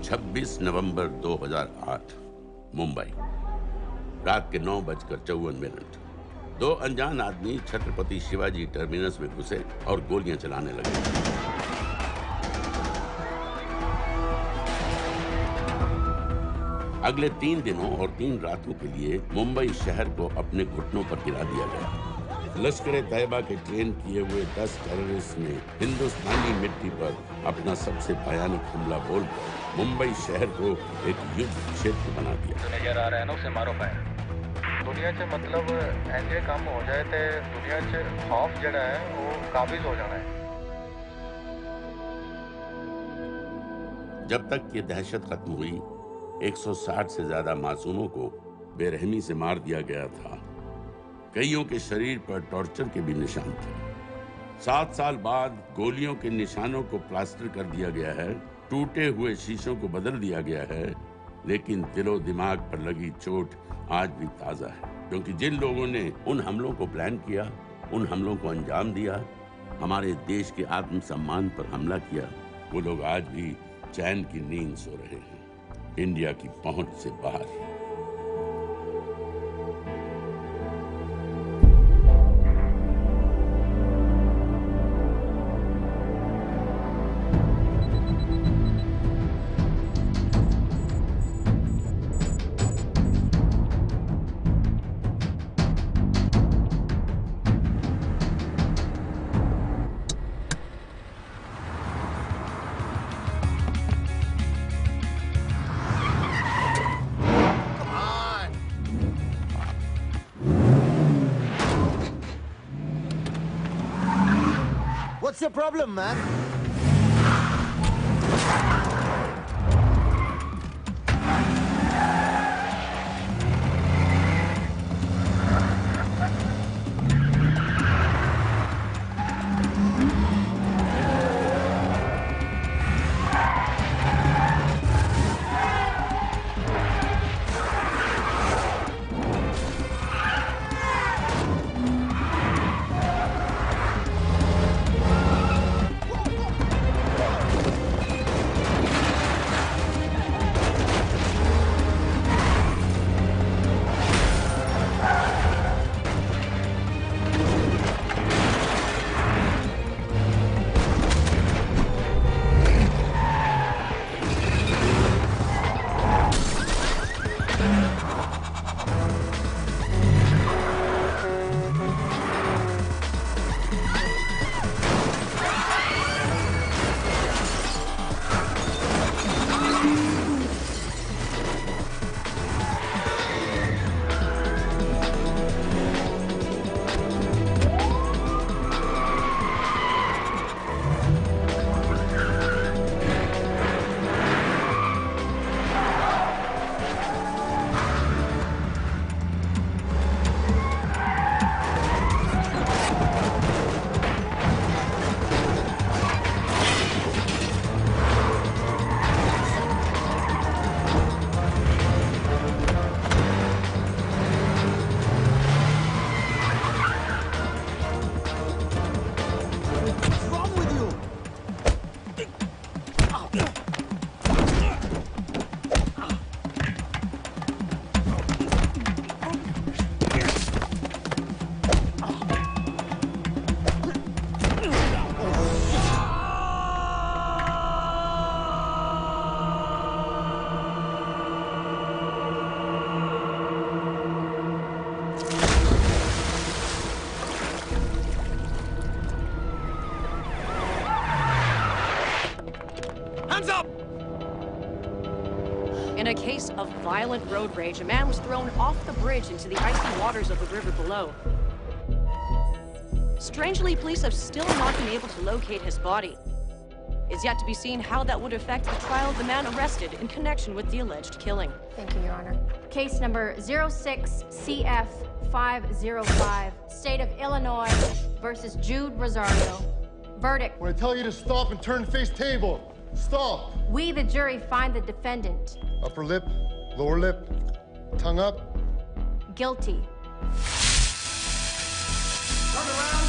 26 नवंबर 2008 मुंबई, रात के 9:54। दो अनजान आदमी छत्रपति शिवाजी टर्मिनस में घुसे और गोलियां चलाने लगे। अगले 3 दिनों और 3 रातों के लिए मुंबई शहर को अपने घुटनों पर गिरा दिया गया। लश्कर-ए-तैयबा के ट्रेन किए हुए 10 टेररिस्ट ने हिंदुस्तानी मिट्टी पर अपना सबसे भयानक हमला बोलकर मुंबई शहर को एक युद्ध क्षेत्र बना दिया। जो नजर आ रहा है ना उसे मारो फायर। दुनिया च मतलब ऐसे काम हो जाए तो दुनिया च खौफ जड़ा है वो काबिज हो जाना है। जब तक ये दहशत खत्म हुई, 160 से ज्यादा मासूमों को बेरहमी से मार दिया गया था। कईयों के शरीर पर टॉर्चर के भी निशान थे। 7 साल बाद गोलियों के निशानों को प्लास्टर कर दिया गया है, टूटे हुए शीशों को बदल दिया गया है, लेकिन दिलो दिमाग पर लगी चोट आज भी ताजा है। क्योंकि जिन लोगों ने उन हमलों को प्लान किया, उन हमलों को अंजाम दिया, हमारे देश के आत्मसम्मान पर हमला किया, वो लोग आज भी चैन की नींद सो रहे हैं, इंडिया की पहुंच से बाहर। What's your problem, man? Hands up! In a case of violent road rage, a man was thrown off the bridge into the icy waters of the river below. Strangely, police have still not been able to locate his body. It's yet to be seen how that would affect the trial of the man arrested in connection with the alleged killing. Thank you, Your Honor. Case number 06-CF-505, State of Illinois versus Jude Rosario. Verdict. When I tell you to stop and turn and face table, stop. We, the jury, find the defendant Upper lip, lower lip, tongue up. guilty. Turn around!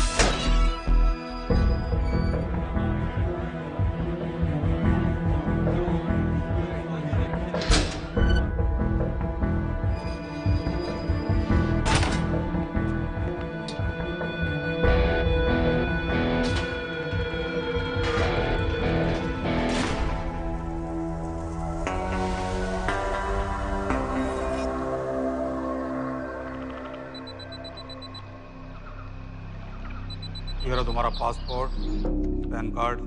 ये रहा तुम्हारा passport, pan card,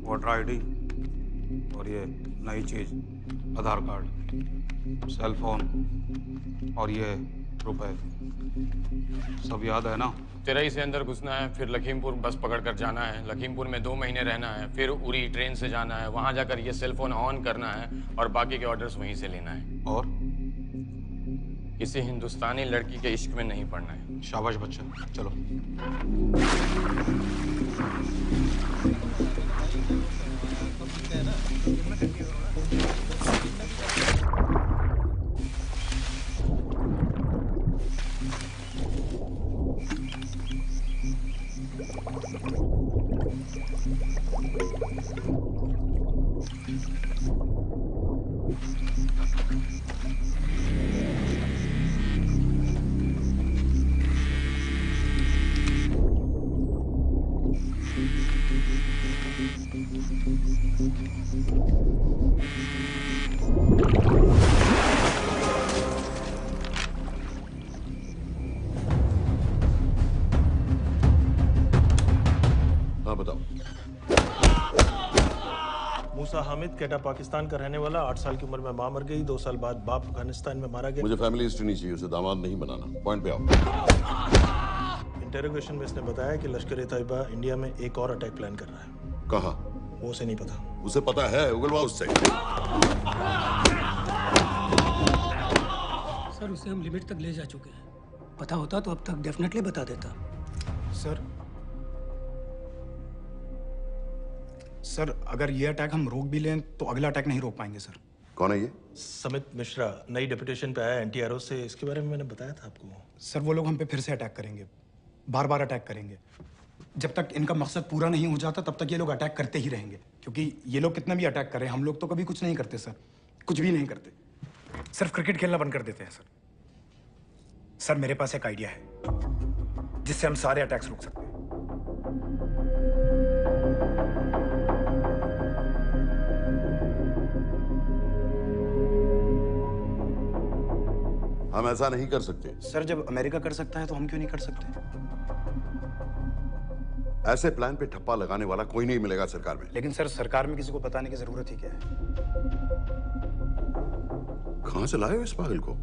voter ID और ये नई चीज आधार card, cell phone और ये रुपए। सब याद है ना? तिरई से अंदर घुसना है, फिर लखीमपुर बस पकड़ कर जाना है, लखीमपुर में 2 महीने रहना है, फिर उरी ट्रेन से जाना है, वहां जाकर ये सेल फोन ऑन करना है और बाकी के ऑर्डर्स वहीं से लेना है। और किसी हिंदुस्तानी लड़की के इश्क में नहीं पड़ना है। शाबाश बच्चा, चलो। मूसा हामिद, केटा पाकिस्तान का रहने वाला, 8 साल की उम्र में मां मर गई, 2 साल बाद बाप अफगानिस्तान में मारा गया। मुझे फैमिली हिस्ट्री नहीं चाहिए, उसे दामाद नहीं बनाना। पॉइंट पे आओ। इंटेरोगेशन में इसने बताया कि लश्कर ए तैयबा इंडिया में एक और अटैक प्लान कर रहा है। कहाँ? वो उसे नहीं पता। उसे पता है, उगलवा उससे। सर उसे हम लिमिट तक ले जा चुके हैं। पता होता तो अब तक डेफिनेटली बता देता। सर अगर ये अटैक हम रोक भी लें तो अगला अटैक नहीं रोक पाएंगे सर। कौन है ये? समित मिश्रा, नई डेपुटेशन पे आया एंटी-एरो से। इसके बारे में मैंने बताया था आपको। सर वो लोग हम पे फिर से अटैक करेंगे, बार बार अटैक करेंगे। जब तक इनका मकसद पूरा नहीं हो जाता तब तक ये लोग अटैक करते ही रहेंगे, क्योंकि ये लोग कितना भी अटैक करें हम लोग तो कभी कुछ नहीं करते सर, कुछ भी नहीं करते। सिर्फ क्रिकेट खेलना बंद कर देते हैं सर। सर मेरे पास एक आइडिया है जिससे हम सारे अटैक्स रोक सकते हैं। हम ऐसा नहीं कर सकते। सर जब अमेरिका कर सकता है तो हम क्यों नहीं कर सकते? ऐसे प्लान पे ठप्पा लगाने वाला कोई नहीं मिलेगा सरकार में। लेकिन सर सरकार में किसी को बताने की जरूरत ही क्या है? कहां से लाए हो इस पागल को?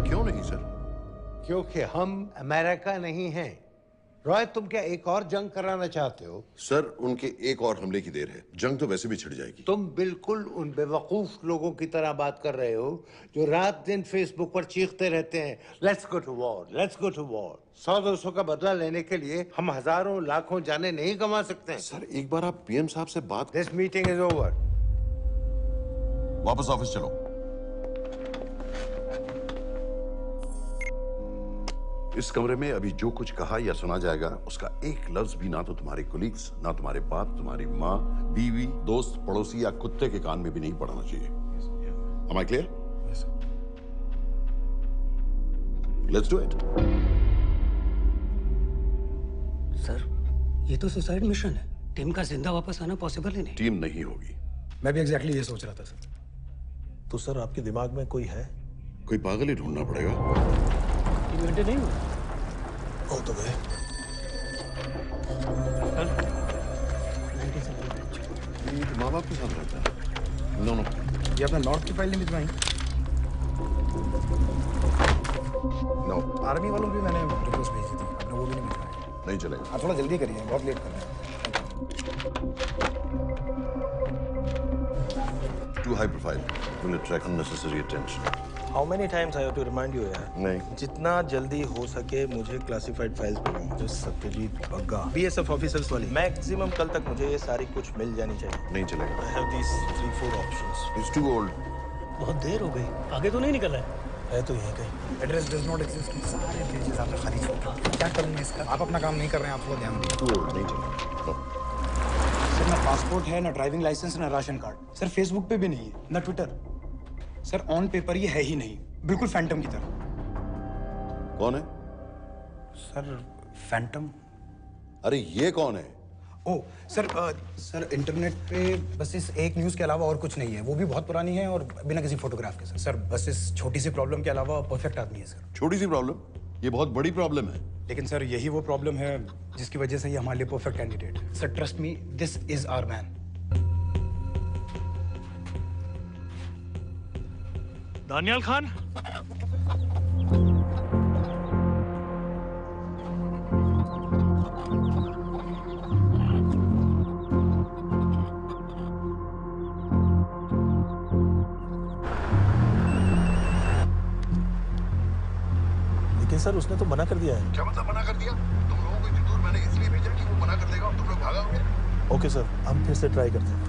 क्यों नहीं सर? क्योंकि हम अमेरिका नहीं हैं। रॉय, तुम क्या एक और जंग कराना चाहते हो? सर उनके एक और हमले की देर है, जंग तो वैसे भी छिड़ जाएगी। तुम बिल्कुल उन बेवकूफ लोगों की तरह बात कर रहे हो जो रात दिन फेसबुक पर चीखते रहते हैं, let's go to war, let's go to war. 100-200 का बदला लेने के लिए हम हजारों लाखों जाने नहीं कमा सकते। सर एक बार आप पीएम साहब से बात। This meeting is over. वापस ऑफिस चलो। इस कमरे में अभी जो कुछ कहा या सुना जाएगा उसका एक लफ्ज भी ना तो तुम्हारे कोलीग्स, ना तुम्हारे बाप, तुम्हारी माँ, बीवी, दोस्त, पड़ोसी या कुत्ते के कान में भी नहीं पड़ना चाहिए। Am I clear? Yes, sir. Let's do it. Sir ये तो सुसाइड मिशन है। टीम का जिंदा वापस आना पॉसिबल ही नहीं। टीम नहीं होगी। मैं भी एग्जैक्टली ये सोच रहा था सर। तो सर आपके दिमाग में कोई है? कोई पागल ही ढूंढना पड़ेगा। 3 घंटे नहीं हुए हो तो गए। माँ बाप के साथ रहता है। नो नो, ये अपना नॉर्थ की फाइल नहीं भिजवाई? नो। आर्मी वालों की मैंने रिक्वेस्ट भेजी थी, आपने वो भी नहीं भिजवाई। नहीं चलेगा। आप थोड़ा जल्दी करिए, बहुत लेट कर रहे हैं। Too high profile. Will attract unnecessary attention. How many times I have to remind you यार? नहीं। जितना जल्दी हो सके मुझे क्लासिफाइड फाइल्स बनाओ। जो सत्यजीत बग्गा, BSF ऑफिसर्स वाली। मैक्सिमम कल तक मुझे ये सारी कुछ मिल जानी चाहिए। नहीं चलेगा। I have these 3-4 options. It's too old. बहुत देर हो गई, आगे तो नहीं निकला है तो यहीं कहीं। Address does not exist. सारे पेजेस आपने खाली छोड़ दिए। क्या करूँगा इसका? आप अपना काम नहीं कर रहे हैं, आप थोड़ा ध्यान दीजिए। Too old. नहीं चलेगा। सर ना पासपोर्ट है, ना ड्राइविंग लाइसेंस, ना राशन कार्ड। सर फेसबुक पे भी नहीं है, ना ट्विटर। सर ऑन पेपर ये है ही नहीं, बिल्कुल फैंटम की तरह। कौन है? Sir Phantom. अरे ये कौन है? ओ सर इंटरनेट पे बस इस एक न्यूज़ के अलावा और कुछ नहीं है, वो भी बहुत पुरानी है और बिना किसी फोटोग्राफ के। सर बस इस छोटी सी प्रॉब्लम के अलावा परफेक्ट आदमी है सर। छोटी सी प्रॉब्लम? ये बहुत बड़ी प्रॉब्लम है। लेकिन सर यही वो प्रॉब्लम है जिसकी वजह से ये हमारे लिए परफेक्ट कैंडिडेट है। Sir trust me, this is our man. Daniyal Khan, लेकिन सर उसने तो मना कर दिया है। क्या मतलब मना कर दिया? तुम लोगों को इतनी दूर मैंने इसलिए भेजा कि वो मना कर देगा और तुम लोग भागोगे। ओके सर, हम फिर से ट्राई करते हैं।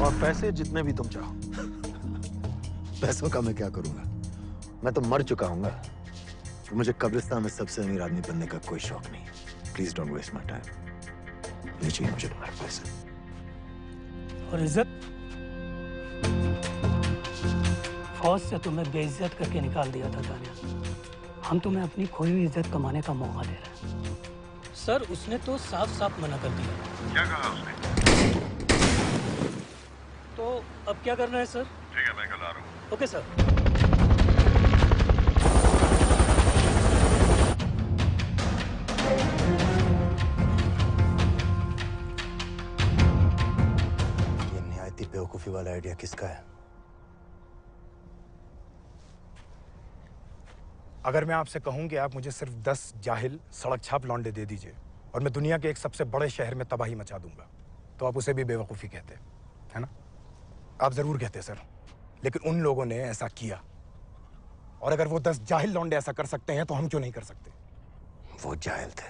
और पैसे जितने भी तुम चाहो। पैसों का मैं क्या करूंगा? मैं तो मर चुका हूँ। तो मुझे कब्रिस्तान में सबसे अमीर आदमी बनने का कोई शौक नहीं। Please don't waste my time. नहीं चाहिए मुझे तुम्हारे पैसे। और इज्जत? फौज से तुम्हें बेइज्जत करके निकाल दिया था दानियाल। हम तुम्हें अपनी खोई हुई इज्जत कमाने का मौका दे रहे हैं। सर उसने तो साफ साफ मना कर दिया। क्या कहा उसने? तो अब क्या करना है सर? ठीक है, मैं कल आ रहा हूँ। Okay sir. ये निहायती बेवकूफी वाला आइडिया किसका है? अगर मैं आपसे कहूं कि आप मुझे सिर्फ 10 जाहिल सड़क छाप लौंडे दे दीजिए और मैं दुनिया के एक सबसे बड़े शहर में तबाही मचा दूंगा, तो आप उसे भी बेवकूफ़ी कहते है ना? आप जरूर कहते सर, लेकिन उन लोगों ने ऐसा किया। और अगर वो 10 जाहिल लौंडे ऐसा कर सकते हैं तो हम क्यों नहीं कर सकते? वो जाहिल थे,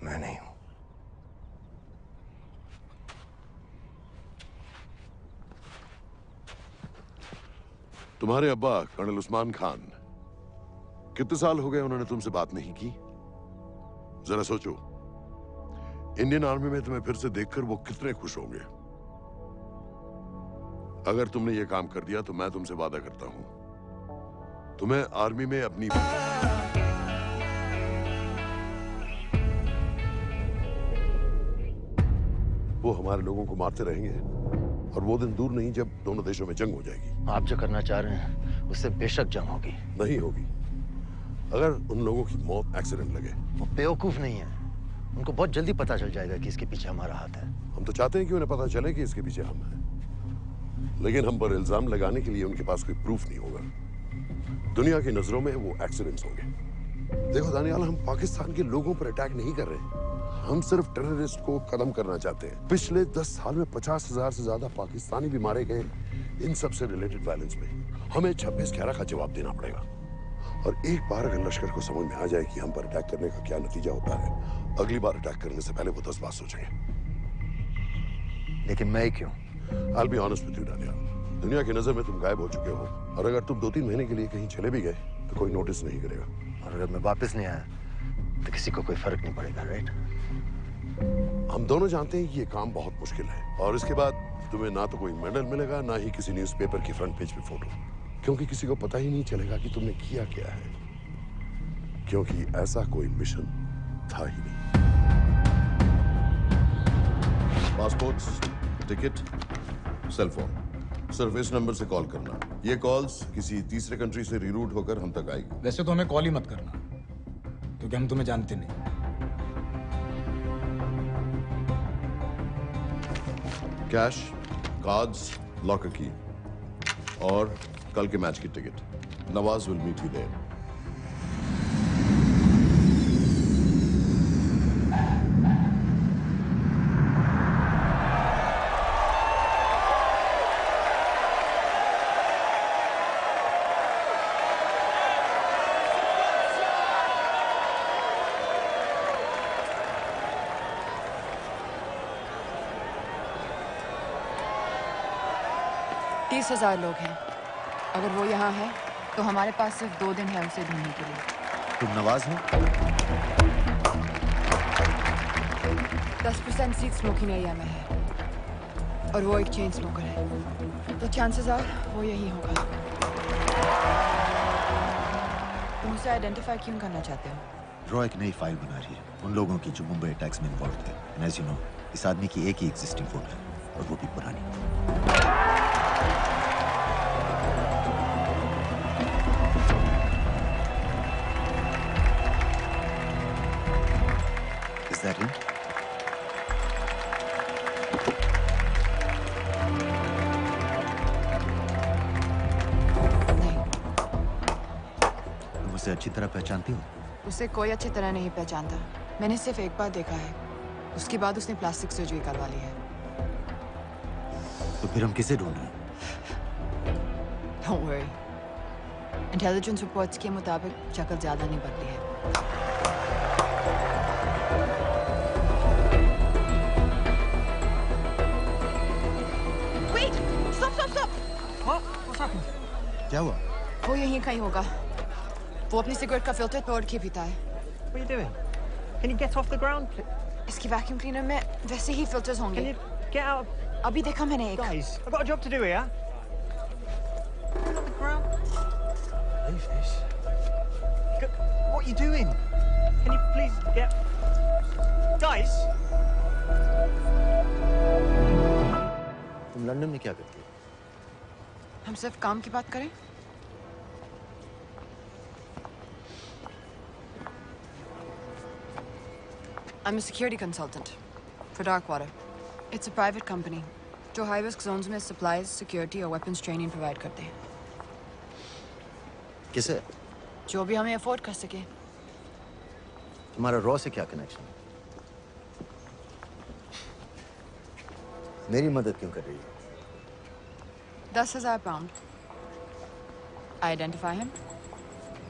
मैं नहीं हूं। तुम्हारे अब्बा कर्नल उस्मान खान, कितने साल हो गए उन्होंने तुमसे बात नहीं की? जरा सोचो, इंडियन आर्मी में तुम्हें फिर से देखकर वो कितने खुश होंगे। अगर तुमने ये काम कर दिया तो मैं तुमसे वादा करता हूं, तुम्हें आर्मी में अपनी वो हमारे लोगों को मारते रहेंगे और वो दिन दूर नहीं जब दोनों देशों में जंग हो जाएगी। आप जो करना चाह रहे हैं उससे बेशक जंग होगी। नहीं होगी। अगर उन लोगों की मौत एक्सीडेंट लगे। वो बेवकूफ नहीं है, उनको बहुत जल्दी पता चल जाएगा कि इसके पीछे हमारा हाथ है। हम तो चाहते हैं कि उन्हें पता चले कि इसके पीछे हम हैं, लेकिन हम पर इल्जाम लगाने के लिए उनके पास कोई प्रूफ नहीं होगा। दुनिया की नजरों में वो एक्सीडेंट्स होंगे। देखो दानियाल, हम पाकिस्तान के लोगों पर अटैक नहीं कर रहे, हम सिर्फ टेररिस्ट को खत्म करना चाहते हैं। पिछले 10 साल में 50,000 से ज्यादा पाकिस्तानी भी मारे गए इन सब से रिलेटेड वायलेंस में। हमें 26/11 का जवाब देना पड़ेगा। और एक बार अगर लश्कर को समझ में आ जाए कि हम पर अटैक करने का क्या नतीजा होता है, अगली बार अटैक करने से पहले वो 10 बार सोचेंगे। लेकिन मैं क्यों? I'll be honest with you, Daniyal, दुनिया की नजर में तुम गायब हो चुके हो, और अगर तुम 2-3 महीने के लिए कहीं चले भी गए तो कोई नोटिस नहीं करेगा। और अगर मैं वापस नहीं आया तो किसी को कोई फर्क नहीं पड़ेगा, राइट? हम दोनों जानते हैं कि ये काम बहुत मुश्किल है, और इसके बाद तुम्हें ना तो कोई मेडल मिलेगा, ना ही किसी न्यूज़पेपर की फ्रंट पेज पे फोटो, क्योंकि किसी को पता ही नहीं चलेगा कि तुमने किया क्या है, क्योंकि ऐसा कोई मिशन था ही नहीं। पासपोर्ट्स, टिकट, सेल फोन, सिर्फ इस नंबर से कॉल करना। ये कॉल्स किसी तीसरे कंट्री से रीरूट होकर हम तक आएगी। वैसे तो हमें कॉल ही मत करना, क्योंकि हम तुम्हें जानते नहीं। कैश, कार्ड्स, लॉकर की और कल के मैच की ticket. Nawaz will meet you there. $30,000 लोग हैं। अगर वो यहाँ है तो हमारे पास सिर्फ 2 दिन है उसे ढूंढने के लिए। तुम नवाज हो? 10% सीट स्मोकिंग एरिया में है और वो एक चेन स्मोकर है, तो चांसेस आर वो यही होगा। तुम उसे आइडेंटिफाई क्यों करना चाहते हो? रॉ एक नई फाइल बना रही है उन लोगों की जो मुंबई अटैक्स में इन्वॉल्व थे। एंड एज यू नो, इस आदमी की एक ही एग्जिस्टिंग फोटो है और वो भी पुरानी। Is that him? तुम उसे अच्छी तरह पहचानती हो? उसे कोई अच्छी तरह नहीं पहचानता। मैंने सिर्फ एक बार देखा है, उसके बाद उसने प्लास्टिक सर्जरी करवा ली है। तो फिर हम किसे ढूंढ रहे हैं? Don't worry. इंटेलिजेंस रिपोर्ट्स के मुताबिक शक्ल ज्यादा नहीं बदली है। Wait! Stop! Stop! Stop! What's happened? क्या हुआ? वो यहीं कहीं होगा। वो अपनी सिगरेट का फिल्टर तोड़ के पीता है। What are you doing? Can you get off the ground? इसकी वैक्यूम क्लीनर में वैसे ही फिल्टर्स होंगे। Can you get out? अभी देखा मैंने एक। Guys, I've got a job to do here. Get off the ground. Leave this. What are you doing? Can you please get... Guys! तुम London में क्या करती हो? हम सिर्फ काम की बात करें? I'm a security consultant for Darkwater. It's a private company जो high risk zones में supplies, security और weapons training provide करते हैं। किसे? जो भी हमें afford कर सके। तुम्हारा रॉ से क्या कनेक्शन? मेरी मदद क्यों कर रही है? 10,000 pound. I identify him.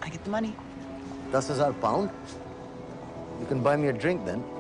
I get the money. 10,000 pound? You can buy me a drink then.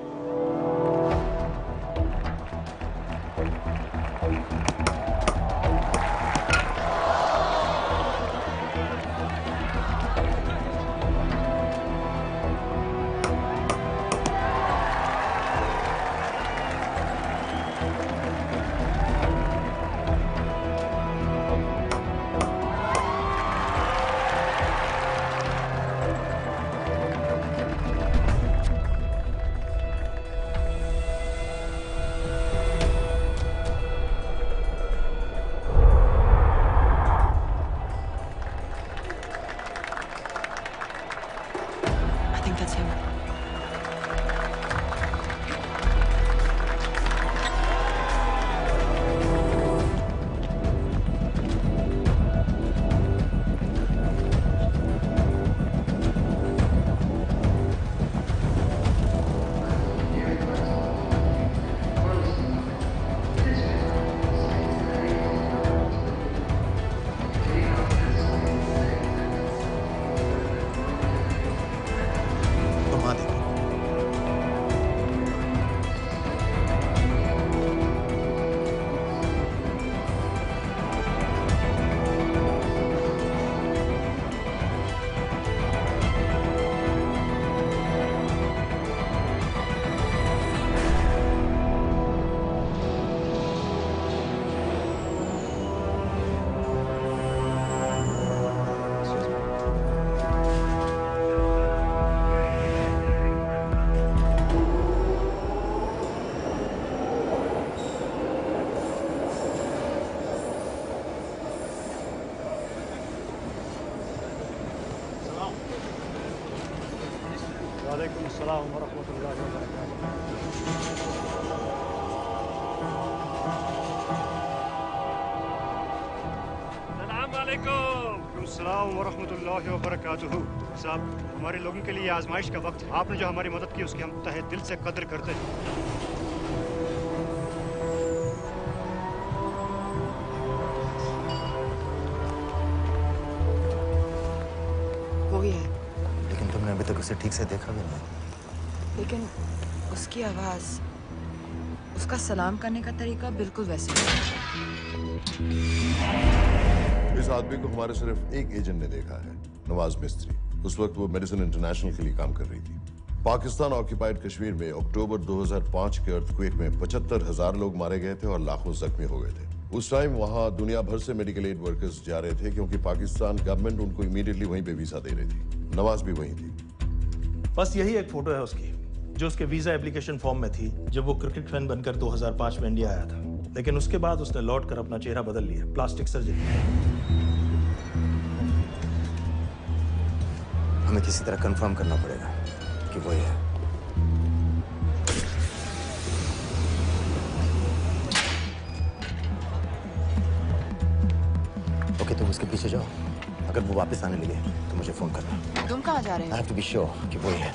वालेकुम अस्सलाम वरहमतुल्लाहि वबरकातुहू। अस्सलाम वरहमतुल्लाहि वबरकातुहू। साहब, हमारे लोगों के लिए आजमाइश का वक्त है। आपने जो हमारी मदद की उसकी हम तहे दिल से कद्र करते हैं। वो ही है, लेकिन तुमने अभी तक उसे ठीक से देखा भी नहीं। लेकिन उसकी आवाज, उसका सलाम करने का तरीका बिल्कुल वैसे ही है। इस आदमी को हमारे सिर्फ एक एजेंट ने देखा है, नवाज मिस्त्री। उस वक्त वो मेडिसिन इंटरनेशनल के लिए काम कर रही थी। पाकिस्तान ऑक्यूपाइड कश्मीर में अक्टूबर 2005 के अर्थक्वेक में 75,000 लोग मारे गए थे और लाखों जख्मी हो गए थे। उस टाइम वहां दुनिया भर से मेडिकल एड वर्कर्स जा रहे थे क्योंकि पाकिस्तान गवर्नमेंट उनको इमीडिएटली वहीं पे वीजा दे रही थी। नवाज भी वहीं थी। बस यही एक फोटो है उसकी, जो उसके वीजा एप्लीकेशन फॉर्म में थी जब वो क्रिकेट फैन बनकर 2005 में इंडिया आया था। लेकिन उसके बाद उसने लौटकर अपना चेहरा बदल लिया, प्लास्टिक सर्जरी। हमें किसी तरह कंफर्म करना पड़ेगा कि वो है। ओके, तुम उसके पीछे जाओ। अगर वो वापस आने लगे तो मुझे फोन करना। तुम कहाँ जा रहे हो? I have to be sure कि वो ही है।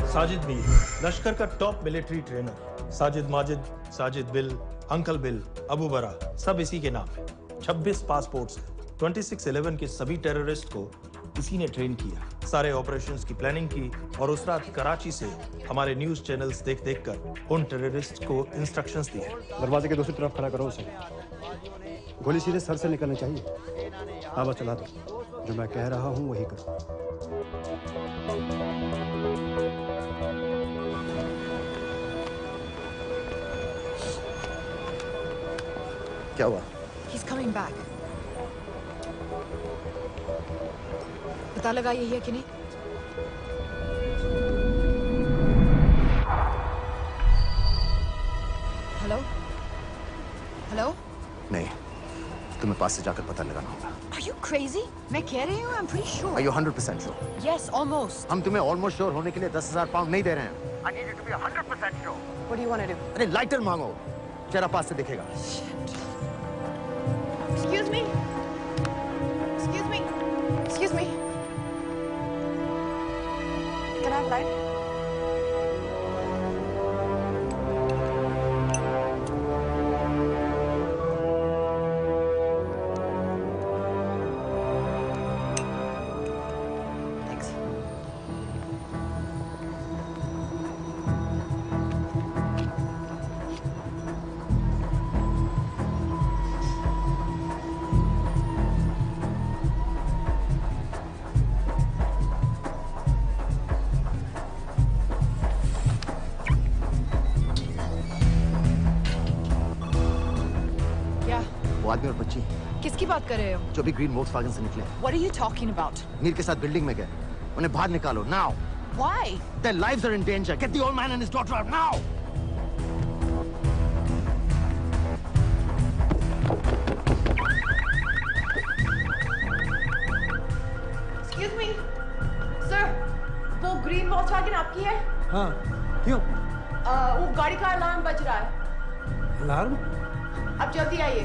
साजिद मीर, लश्कर का top military trainer. Sajid Majid, Sajid bill, uncle bill, Abu बरा, सब इसी के नाम है। 26 पासपोर्ट्स हैं। 26/11 के सभी टेररिस्ट को इसी ने ट्रेन किया। सारे ऑपरेशंस की प्लानिंग की और उस रात कराची से हमारे न्यूज चैनल्स देख कर उन टेररिस्ट को इंस्ट्रक्शंस दिए। दरवाजे के दूसरी तरफ खड़ा करो उसे। गोली सीधे सर से निकलनी चाहिए। हाँ बस चला दो। जो मैं कह रहा हूँ वही करो। क्या हुआ? He's coming back. पता लगा यही है कि नहीं? हेलो? हेलो? नहीं, तुम्हें पास से जाकर पता लगाना होगा। Are you crazy? मैं कह रही हूँ, I'm pretty sure. Are you 100% sure? Yes, almost. हम तुम्हें almost sure होने के लिए 10,000 पाउंड नहीं दे रहे हैं। I need you to be 100% sure. What do you want to do? अरे लाइटर मांगो, चेहरा पास से दिखेगा। Excuse me. Excuse me. Excuse me. Can I have light? Thanks. वो आदमी और बच्ची किसकी बात कर रहे हो? जो भी ग्रीन वोक्सवैगन से निकले। What are you talking about? Mir के साथ बिल्डिंग में गए। उन्हें बाहर निकालो, now. Why? Their lives are in danger. Get the old man and his daughter out now! Excuse me, sir. वो ग्रीन वॉल्क्सवैगन आपकी है? हाँ, क्यों? वो गाड़ी का अलार्म बज रहा है। अलार्म? आप जल्दी आइए।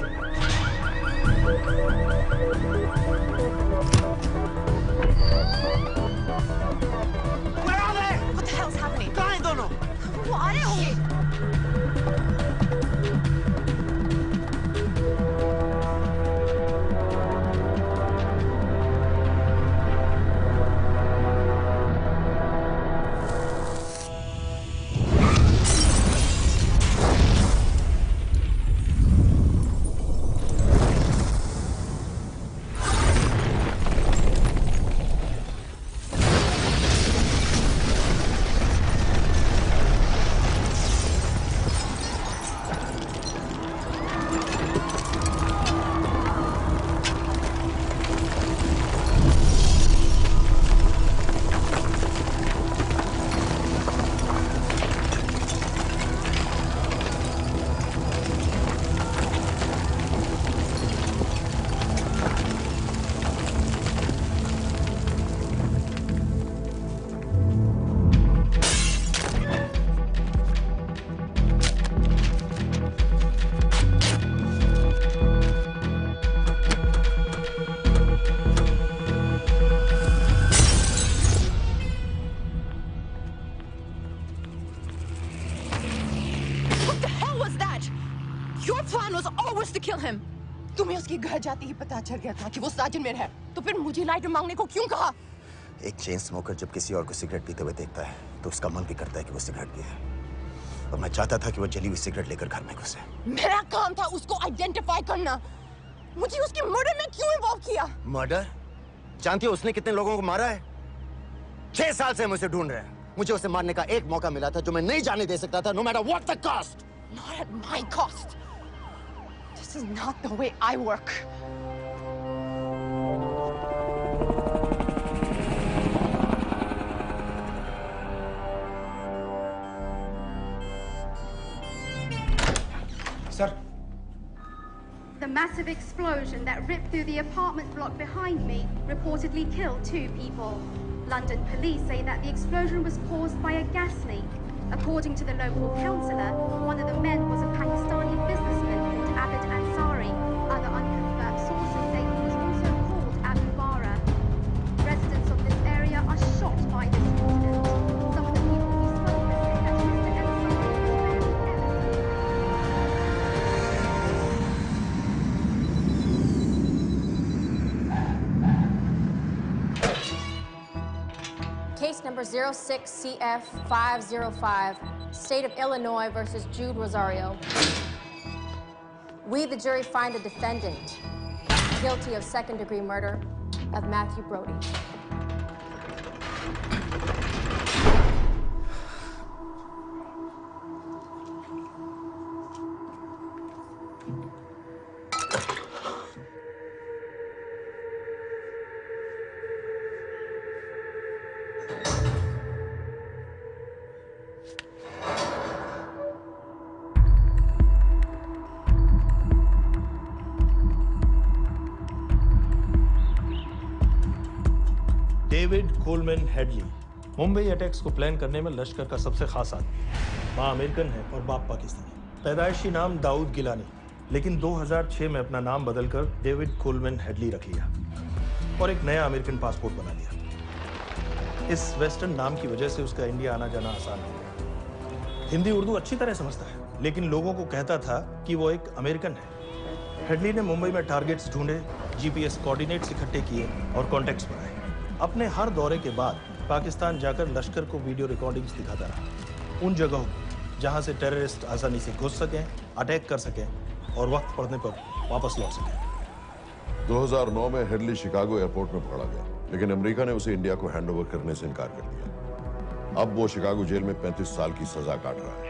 Where are they? What the hell's happening? कहाँ हैं दोनों? वो आ रहे होंगे। तुम्हें उसके घर जाते ही पता चल गया था कि वो साजिद में है, तो फिर मुझे लाइटर मांगने को क्यों कहा? एक चेन स्मोकर जब किसी और को सिगरेट पीते हुए देखता है तो उसका मन भी करता है कि वो सिगरेट पिए। और मैं चाहता था कि वो जली हुई सिगरेट लेकर घर में घुसे। मेरा काम था उसको आइडेंटिफाई करना। मुझे उसके मर्डर में क्यों इन्वॉल्व किया? मर्डर? जानती हो उसने कितने लोगों को मारा है? 6 साल से हम उसे ढूंढ रहे हैं। मुझे उसे मारने का एक मौका मिला था जो मैं नहीं जाने दे सकता था, no matter what the cost. Not at my cost. This is not the way I work. Sir. The massive explosion that ripped through the apartment block behind me reportedly killed 2 people. London police say that the explosion was caused by a gas leak. According to the local councillor, one of the men was a Pakistani businessman called Abid Ansari. Other unconfirmed sources say he was also called Abu Bara. Residents of this area are shocked by this incident. Some of the people we spoke with say that Mr. Ansari is very Case number 06CF505, State of Illinois versus Jude Rosario. We, the jury, find the defendant guilty of second-degree murder of Matthew Brody. David Coleman Headley Mumbai attacks को plan करने में लश्कर का सबसे खास आदमी। माँ American है और बाप पाकिस्तानी। पैदाइशी नाम दाऊद गिलानी, लेकिन 2006 में अपना नाम बदलकर डेविड कोलमैन हेडली रख लिया और एक नया अमेरिकन पासपोर्ट बना लिया। इस वेस्टर्न नाम की वजह से उसका इंडिया आना जाना आसान हो गया। हिंदी उर्दू अच्छी तरह समझता है, लेकिन लोगों को कहता था कि वो एक अमेरिकन है। हेडली ने मुंबई में टारगेट्स ढूंढे, जीपीएस कोऑर्डिनेट्स इकट्ठे किए और कॉन्टेक्ट्स बनाए। अपने हर दौरे के बाद पाकिस्तान जाकर लश्कर को वीडियो रिकॉर्डिंग्स दिखाता रहा, उन जगहों जहां से टेररिस्ट आसानी से घुस सकें, अटैक कर सकें और वक्त पड़ने पर वापस लौट सकें। 2009 में हेडली शिकागो एयरपोर्ट में पकड़ा गया, लेकिन अमेरिका ने उसे इंडिया को हैंडओवर करने से इनकार कर दिया। अब वो शिकागो जेल में 35 साल की सजा काट रहा है।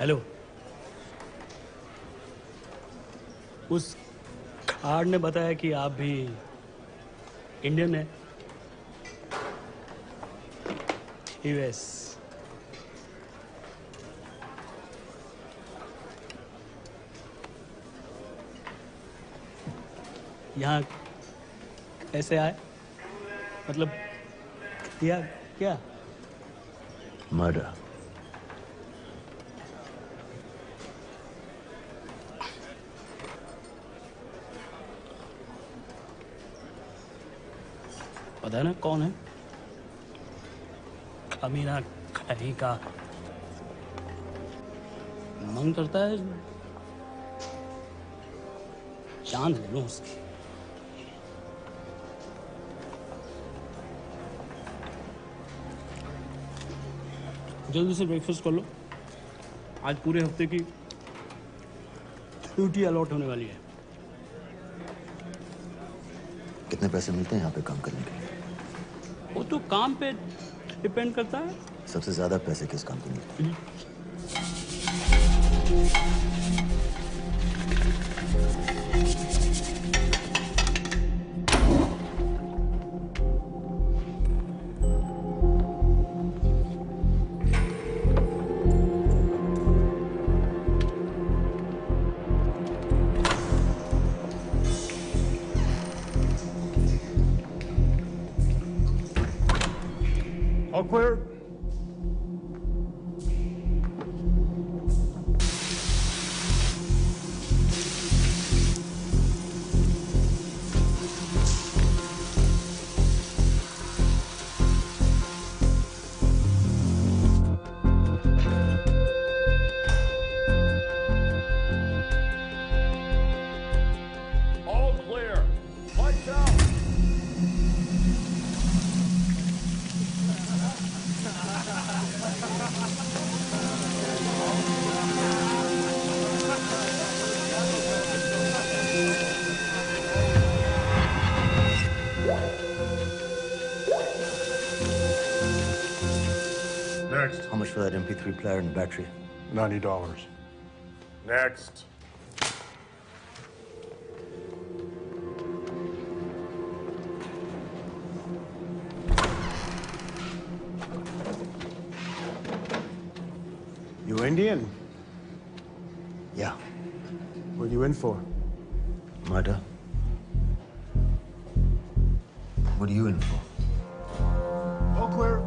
हेलो। उस कार्ड ने बताया कि आप भी इंडियन हैं। यूएस। यहाँ कैसे आए? मतलब किया क्या? मर्डर। पता है ना कौन है? कमीना कहीं का। मन करता है चांद ले लूं उसकी। जल्दी से ब्रेकफास्ट कर लो। आज पूरे हफ्ते की ड्यूटी अलॉट होने वाली है। कितने पैसे मिलते हैं यहाँ पे काम करने के लिए? वो तो काम पे डिपेंड करता है। सबसे ज्यादा पैसे किस काम को मिलते हैं? All clear. All clear. Lights out. Next. How much for that MP3 player and battery? $90. Next. You Indian? Yeah. What are you in for? Murder. What are you in for? All clear.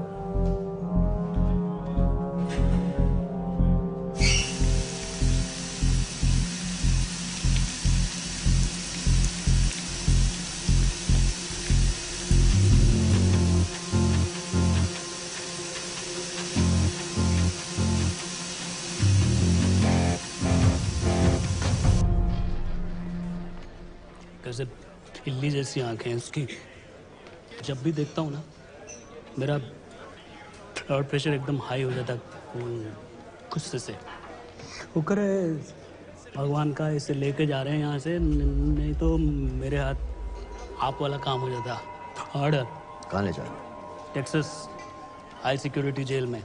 कैसे बिल्ली जैसी आंखें हैं उसकी। जब भी देखता हूँ ना मेरा ब्लड प्रेशर एकदम हाई हो जाता है गुस्से से। शुक्र है भगवान का इसे लेके जा रहे हैं यहाँ से, नहीं तो मेरे हाथ आप वाला काम हो जाता। ऑर्डर। कहाँ ले जा रहे हो? टेक्सास हाई सिक्योरिटी जेल में।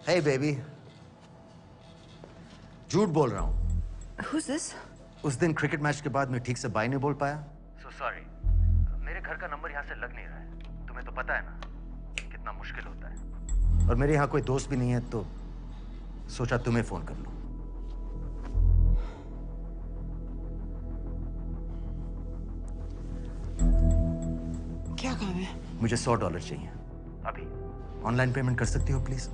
Hey baby. झूठ बोल रहा हूँ। Who's this? उस दिन क्रिकेट मैच के बाद मैं ठीक से बाय नहीं बोल पाया। So sorry. मेरे घर का नंबर यहाँ से लग नहीं रहा है। तुम्हें तो पता है ना कितना मुश्किल होता है। और मेरे यहाँ कोई दोस्त भी नहीं है तो सोचा तुम्हें फोन कर लूं। क्या काम है? मुझे $100 चाहिए अभी। ऑनलाइन पेमेंट कर सकती हो प्लीज?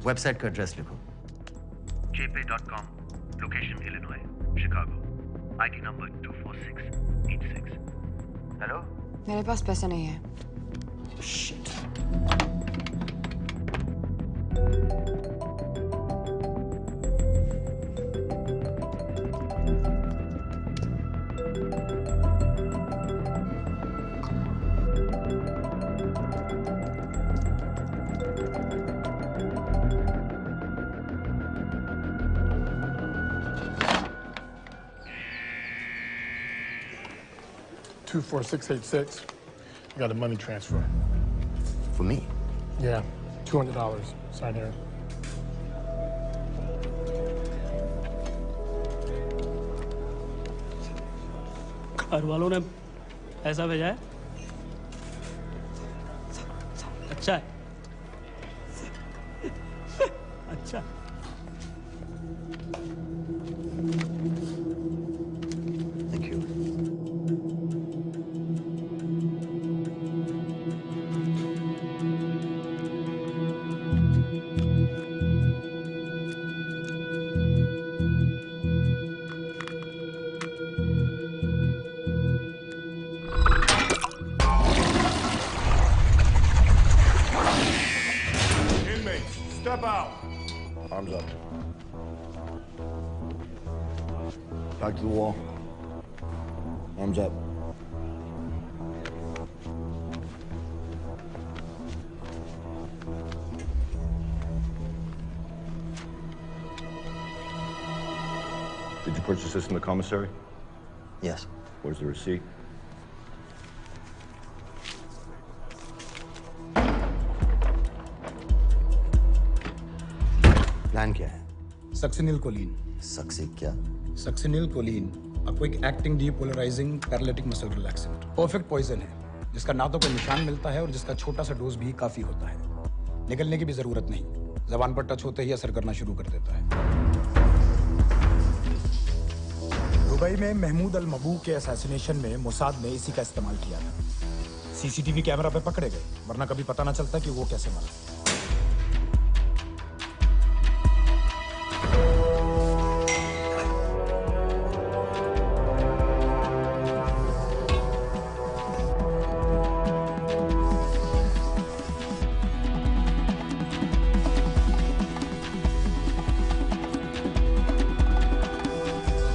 वेबसाइट का एड्रेस लिखो। jpay.com, location Illinois, Chicago, ID number 24686. Hello? मेरे पास पैसे नहीं है। Shit. 24686. I got a money transfer. For me? Yeah, $200. Sign here. घर वालों ने पैसा भेजा है? अच्छा है। अच्छा। Thank you. Inmates, step out. Arms up. Back to the wall. Arms up. Did you purchase this in the commissary? Yes. Where's the receipt? Plan क्या है? Succinyl Colin. सक्सी क्या? सक्सिनिल कोलिन आपको एक acting depolarising paralytic muscle relaxant perfect poison है जिसका ना तो कोई निशान मिलता है और जिसका छोटा सा डोज भी काफी होता है। निकलने की भी जरूरत नहीं, जबान पर टच होते ही असर करना शुरू कर देता है। दुबई में महमूद अल मबू के असैसिनेशन में मोसाद ने इसी का इस्तेमाल किया था। सीसीटीवी कैमरा पे पकड़े गए, वरना कभी पता ना चलता कि वो कैसे मरा।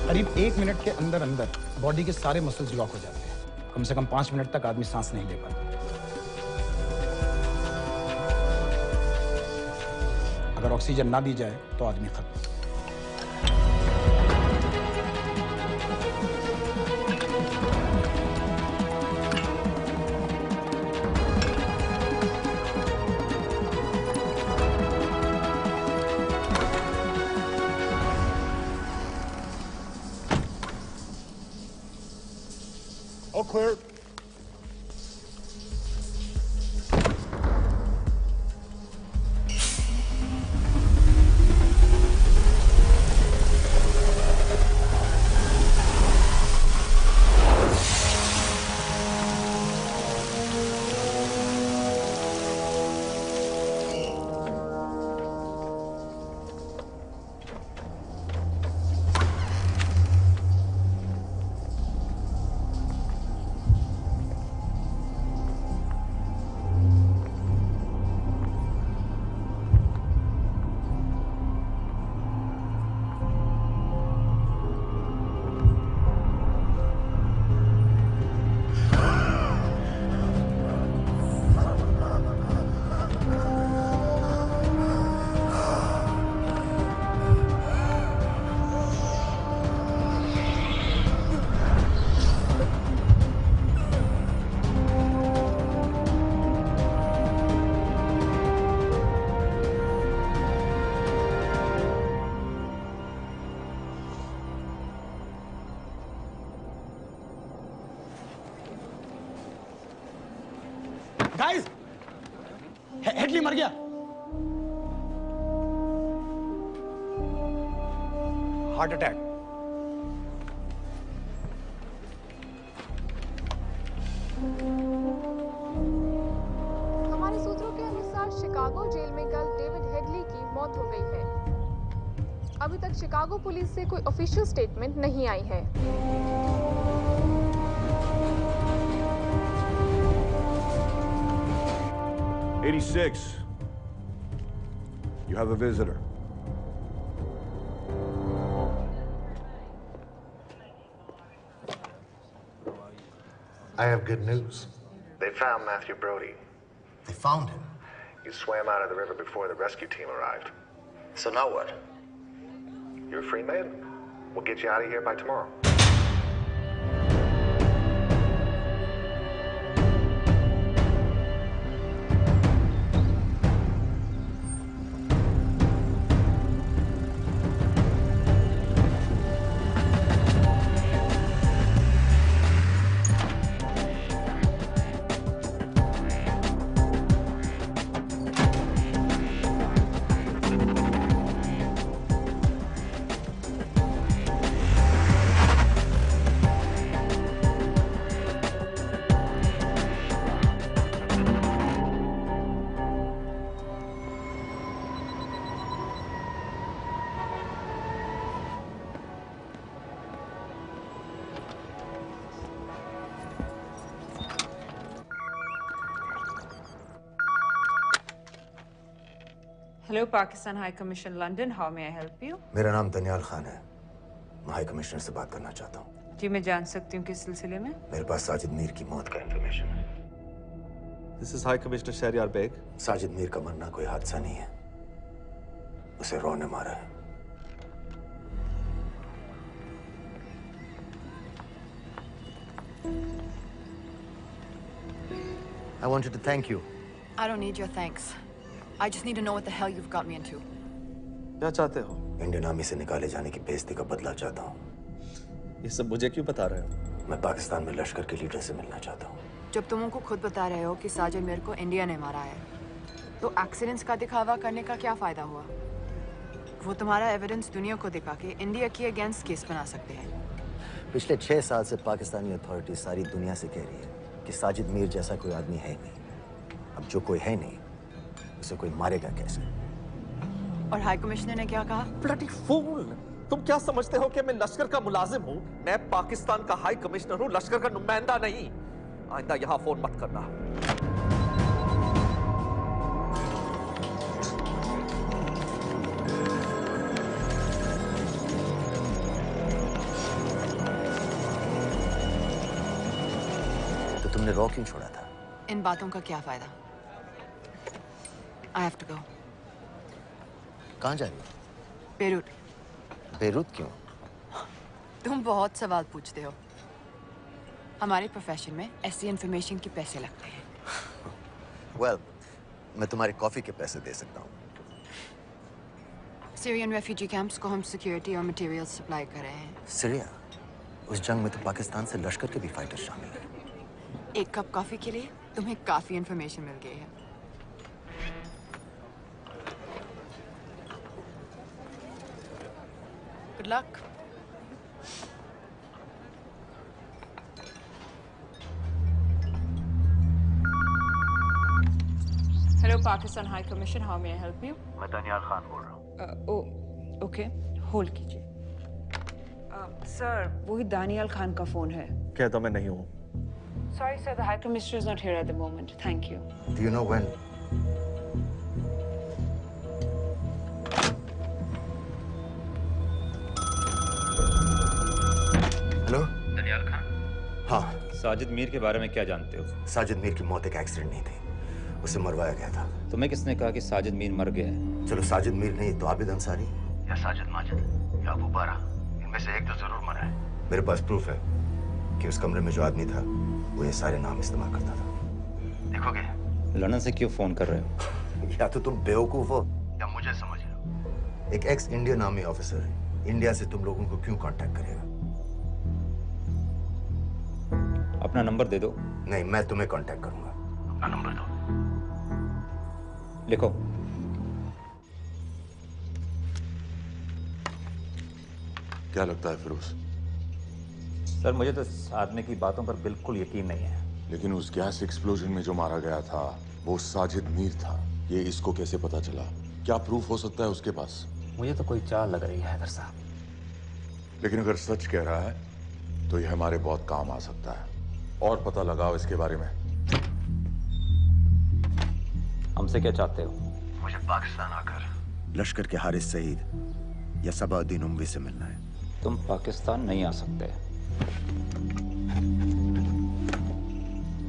करीब 1 मिनट के अंदर अंदर बॉडी के सारे मसल्स लॉक हो जाते हैं। कम से कम 5 मिनट तक आदमी सांस नहीं ले पाता। अगर ऑक्सीजन ना दी जाए तो आदमी खत्म। All clear. गाइस, हेडली मर गया। Heart attack. हमारे सूत्रों के अनुसार शिकागो जेल में कल डेविड हेडली की मौत हो गई है। अभी तक शिकागो पुलिस से कोई ऑफिशियल स्टेटमेंट नहीं आई है। 86. You have a visitor. I have good news. They found Matthew Brody. They found him? He swam out of the river before the rescue team arrived. So now what? You're a free man. We'll get you out of here by tomorrow. Hello, Pakistan High Commission, London. How may I help you? मेरा नाम दनियाल खान है। मैं high commissioner से बात करना चाहता हूँ। जी मैं जान सकती हूँ किस सिलसिले में? मेरे पास साजिद मीर की मौत का इंफॉर्मेशन है। This is High Commissioner Shahryar Beg. Sajid Mir का मरना कोई हादसा नहीं है। उसे रॉ ने मारा है। I wanted to thank you. I don't need your thanks. I just need to know what the hell you've got me into. क्या चाहते हो? इंडियन आर्मी से निकाले जाने की बेइज्जती का बदला चाहता हूँ। ये सब मुझे क्यों बता रहे हो? मैं पाकिस्तान में लश्कर के लीडर से मिलना चाहता हूँ। जब तुम उनको खुद बता रहे हो कि साजिद मीर को इंडिया ने मारा है, तो एक्सीडेंट्स का दिखावा करने का क्या फायदा हुआ? वो तुम्हारा एविडेंस दुनिया को दिखा के इंडिया के अगेंस्ट केस बना सकते हैं। पिछले 6 साल से पाकिस्तानी अथॉरिटी सारी दुनिया से कह रही है कि साजिद मीर जैसा कोई आदमी है नहीं। अब जो कोई है नहीं, उसे कोई मारेगा कैसे? और हाई कमिश्नर ने क्या कहा? Bloody fool! तुम क्या समझते हो कि मैं लश्कर का मुलाजिम हूँ? मैं पाकिस्तान का हाई कमिश्नर हूँ, लश्कर का नुमाइंदा नहीं। आइंदा यहाँ फोन मत करना। तो तुमने रॉ क्यों छोड़ा था? इन बातों का क्या फायदा? I have to go. कहाँ जा रही हो? बेरूट। बेरूत क्यों? तुम बहुत सवाल पूछते हो। हमारे प्रोफेशन में ऐसी इंफॉर्मेशन के पैसे लगते हैं। Well, मैं तुम्हारी कॉफी के पैसे दे सकता हूँ। सीरियन रेफ्यूजी कैंप्स को हम सिक्योरिटी और मटेरियल सप्लाई कर रहे हैं। सीरिया? उस जंग में तो पाकिस्तान से लश्कर के भी फाइटर शामिल हैं। एक कप कॉफी के लिए तुम्हें काफी इंफॉर्मेशन मिल गई है। Good luck. Hello, Pakistan High Commission. How may I help you? मैं दनियाल खान बोल रहा हूँ। Oh, okay. Hold कीजिए। Sir, वही दानियाल खान का फोन है। कहता मैं नहीं हूँ। Sorry, sir. The High Commissioner is not here at the moment. Thank you. Do you know when? Hello? Daniyal Khan. हाँ। साजिद मीर के बारे में क्या जानते हो? साजिद मीर की मौत एक एक्सीडेंट नहीं थी, उसे मरवाया गया था। तुम्हें किसने कहा कि साजिद मीर मर गया है? चलो साजिद मीर नहीं तो आबिद अंसारी या साजिद माजिद या अबू बारा, इनमें से एक तो जरूर मरा है। मेरे पास प्रूफ है कि उस कमरे में जो आदमी था वो ये सारे नाम इस्तेमाल करता था। देखोगे? लंदन से क्यों फोन कर रहे हो? या तो तुम बेवकूफ हो या मुझे समझ रहे हो। एक x Indian army officer India से तुम लोगों को क्यों कांटेक्ट करेगा? अपना नंबर दे दो। नहीं, मैं तुम्हें कांटेक्ट करूंगा। अपना नंबर दो। लिखो। क्या लगता है फिरोज? सर मुझे तो इस आदमी की बातों पर बिल्कुल यकीन नहीं है। लेकिन उस गैस एक्सप्लोजन में जो मारा गया था वो साजिद मीर था। ये इसको कैसे पता चला? क्या प्रूफ हो सकता है उसके पास? मुझे तो कोई चाल लग रही है हैदर साहब। लेकिन अगर सच कह रहा है तो ये हमारे बहुत काम आ सकता है। और पता लगाओ इसके बारे में। हमसे क्या चाहते हो? मुझे पाकिस्तान आकर लश्कर के हारिस सईद या सबाउद्दीन उमवी से मिलना है। तुम पाकिस्तान नहीं आ सकते।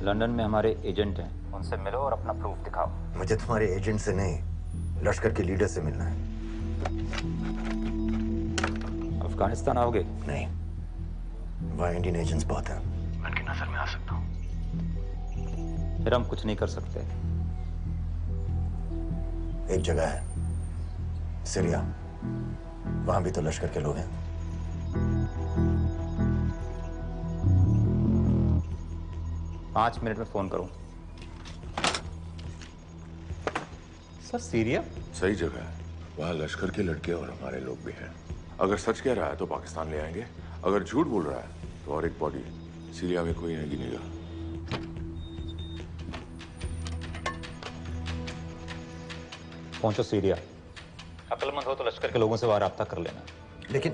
लंदन में हमारे एजेंट हैं, उनसे मिलो और अपना प्रूफ दिखाओ। मुझे तुम्हारे एजेंट से नहीं, लश्कर के लीडर से मिलना है। अफगानिस्तान आओगे? नहीं, वहाँ इंडियन एजेंट्स बहुत हैं, मैं उनकी नजर में आ सकता हूँ। फिर हम कुछ नहीं कर सकते। एक जगह है, सीरिया, वहां भी तो लश्कर के लोग हैं। पाँच मिनट में फोन करूं। Sir Syria? सही जगह है, वहाँ लश्कर के लड़के और हमारे लोग भी हैं। अगर सच कह रहा है तो पाकिस्तान ले आएंगे, अगर झूठ बोल रहा है तो और एक बॉडी सीरिया में कोई नहीं गिनेगा। पहुंचो सीरिया। अक्लमंद हो तो लश्कर के लोगों से वहां राब्ता कर लेना। लेकिन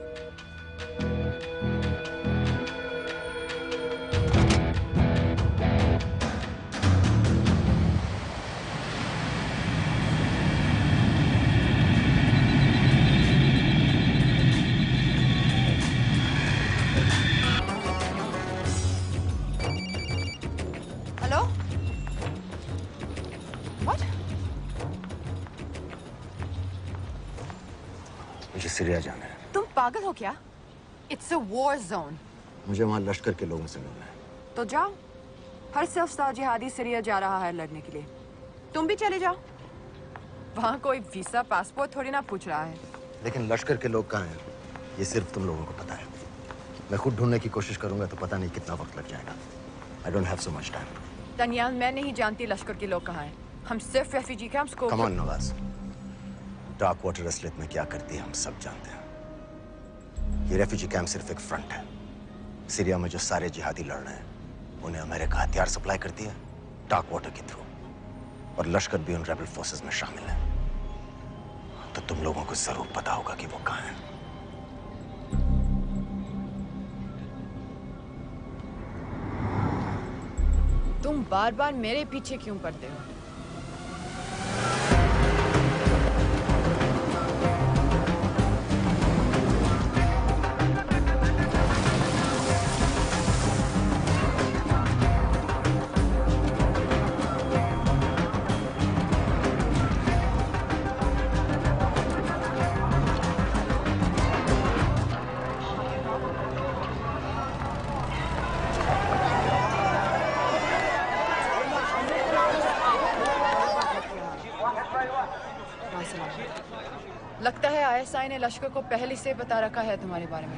सीरिया जाना है। तुम पागल हो क्या? It's a war zone. मुझे वहां लश्कर के लोगों से मिलना है। तो जाओ। हर सिर्फ जिहादी सीरिया जा रहा है लड़ने के लिए। तुम भी चले जाओ। वहां कोई वीसा पासपोर्ट थोड़ी ना पूछ रहा है। लेकिन लश्कर के लोग कहाँ हैं? ये सिर्फ तुम लोगों को पता है। मैं खुद ढूंढने की कोशिश करूंगा तो पता नहीं कितना वक्त लग जाएगा। I don't have so much time. तनियान, मैं नहीं जानती लश्कर के लोग कहाँ हैं। हम सिर्फ रेफ्यूजी कैंप्स को। Come on, Nawaz. Dark water असलियत में क्या करती है हम सब जानते हैं। ये रेफ्यूजी कैंप सिर्फ एक फ्रंट है। सीरिया में जो सारे जिहादी लड़ रहे हैं उन्हें अमेरिका हथियार सप्लाई करती है डार्क वाटर के थ्रू, और लश्कर भी उन रेबल फोर्सेस में शामिल है। तो तुम लोगों को जरूर पता होगा कि वो कहाँ है। तुम बार बार मेरे पीछे क्यों पड़ते हो? लगता है आईएसआई ने लश्कर को पहले से बता रखा है तुम्हारे बारे में।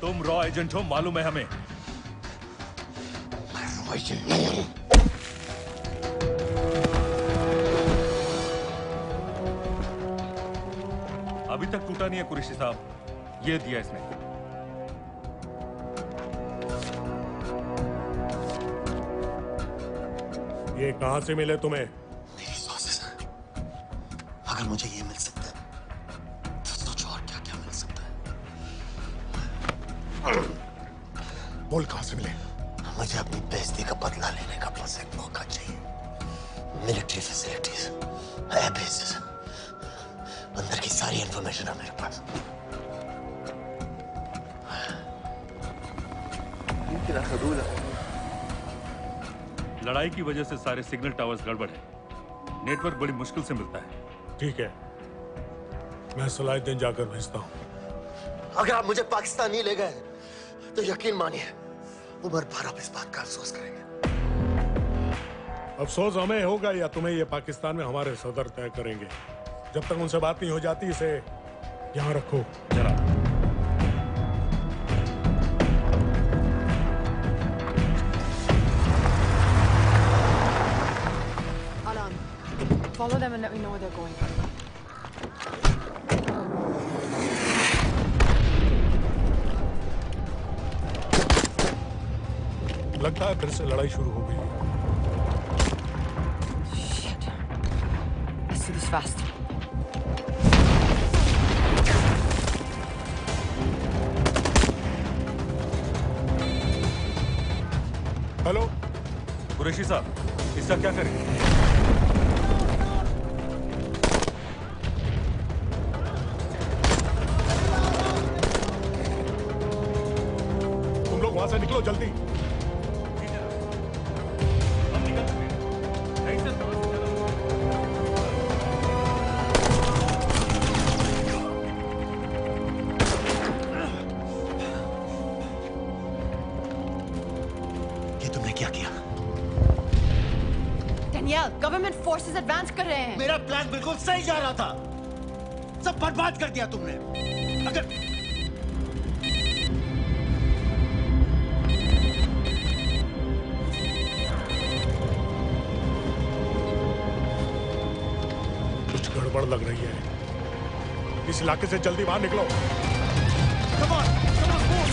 तुम रॉ एजेंट हो, मालूम है हमें। रॉ एजेंट नहीं हूं। अभी तक टूटा नहीं है कुरैशी साहब। ये दिया इसने। ये कहां से मिले तुम्हें? मेरी सॉसेस। अगर मुझे ये मिल सकता है तो सोचो और क्या क्या मिल सकता है। बोल कहां से मिले? मुझे अपनी बेइज्जती का बदला लेने का बस एक मौका चाहिए। मिलिट्री फैसिलिटीज, एयर बेसेस, अंदर की सारी इंफॉर्मेशन है मेरे पास। लड़ाई की वजह से सारे सिग्नल टावर्स गड़बड़ है। नेटवर्क बड़ी मुश्किल से मिलता है। ठीक है, मैं सलाहुद्दीन जाकर भेजता हूं। अगर आप मुझे पाकिस्तान नहीं ले गए तो यकीन मानिए उमर भर आप इस बात का अफसोस करेंगे। अफसोस हमें होगा या तुम्हें ये पाकिस्तान में हमारे सदर तय करेंगे। जब तक उनसे बात नहीं हो जाती इसे यहाँ रखो। जरा Follow them and let me know where they're going. लगता है फिर से लड़ाई शुरू हो गई। Shit. Let's do this fast. Hello Qureshi साहब, इसका क्या करें? तुम लोग वहां से निकलो जल्दी। फोर्सेस एडवांस कर रहे हैं। मेरा प्लान बिल्कुल सही जा रहा था, सब बर्बाद कर दिया तुमने। अगर कुछ गड़बड़ लग रही है, इस इलाके से जल्दी बाहर निकलो। Come on, move.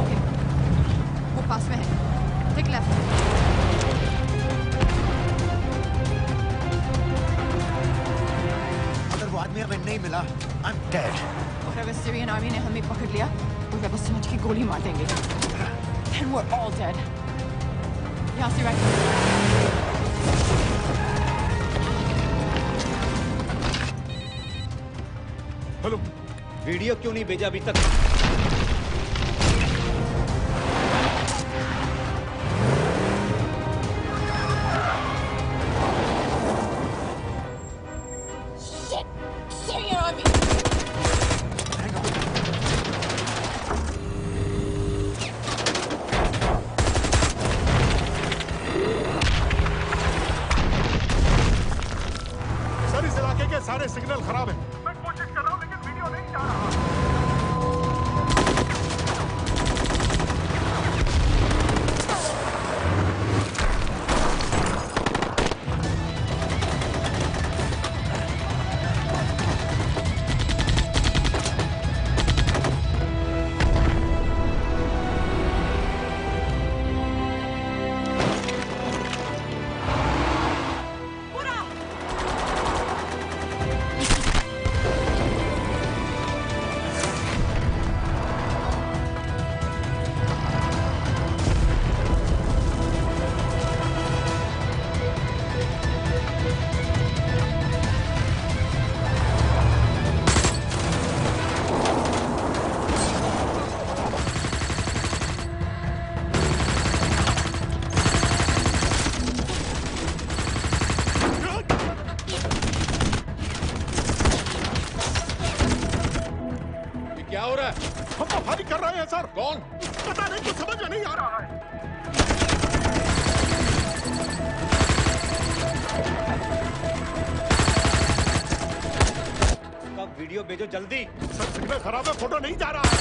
ओके, वो पास में है। Take left. अगर वो आदमी हमें नहीं मिला, I'm dead. और अगर सीरियन आर्मी ने हमें पकड़ लिया तो वे बस समझ के गोली मार देंगे। Then we're all dead. यहाँ से राइट। हेलो, वीडियो क्यों नहीं भेजा अभी तक? Syrian army. सर इस इलाके के सारे सिग्नल खराब हैं। मैं कोशिश कर रहा हूं लेकिन वीडियो नहीं जा रहा। क्या हो रहा है? हम तो फायरिंग कर रहे हैं सर। कौन? पता नहीं, कुछ समझ में नहीं आ रहा है। अब वीडियो भेजो जल्दी। सर सिग्नल खराब है, फोटो नहीं जा रहा है।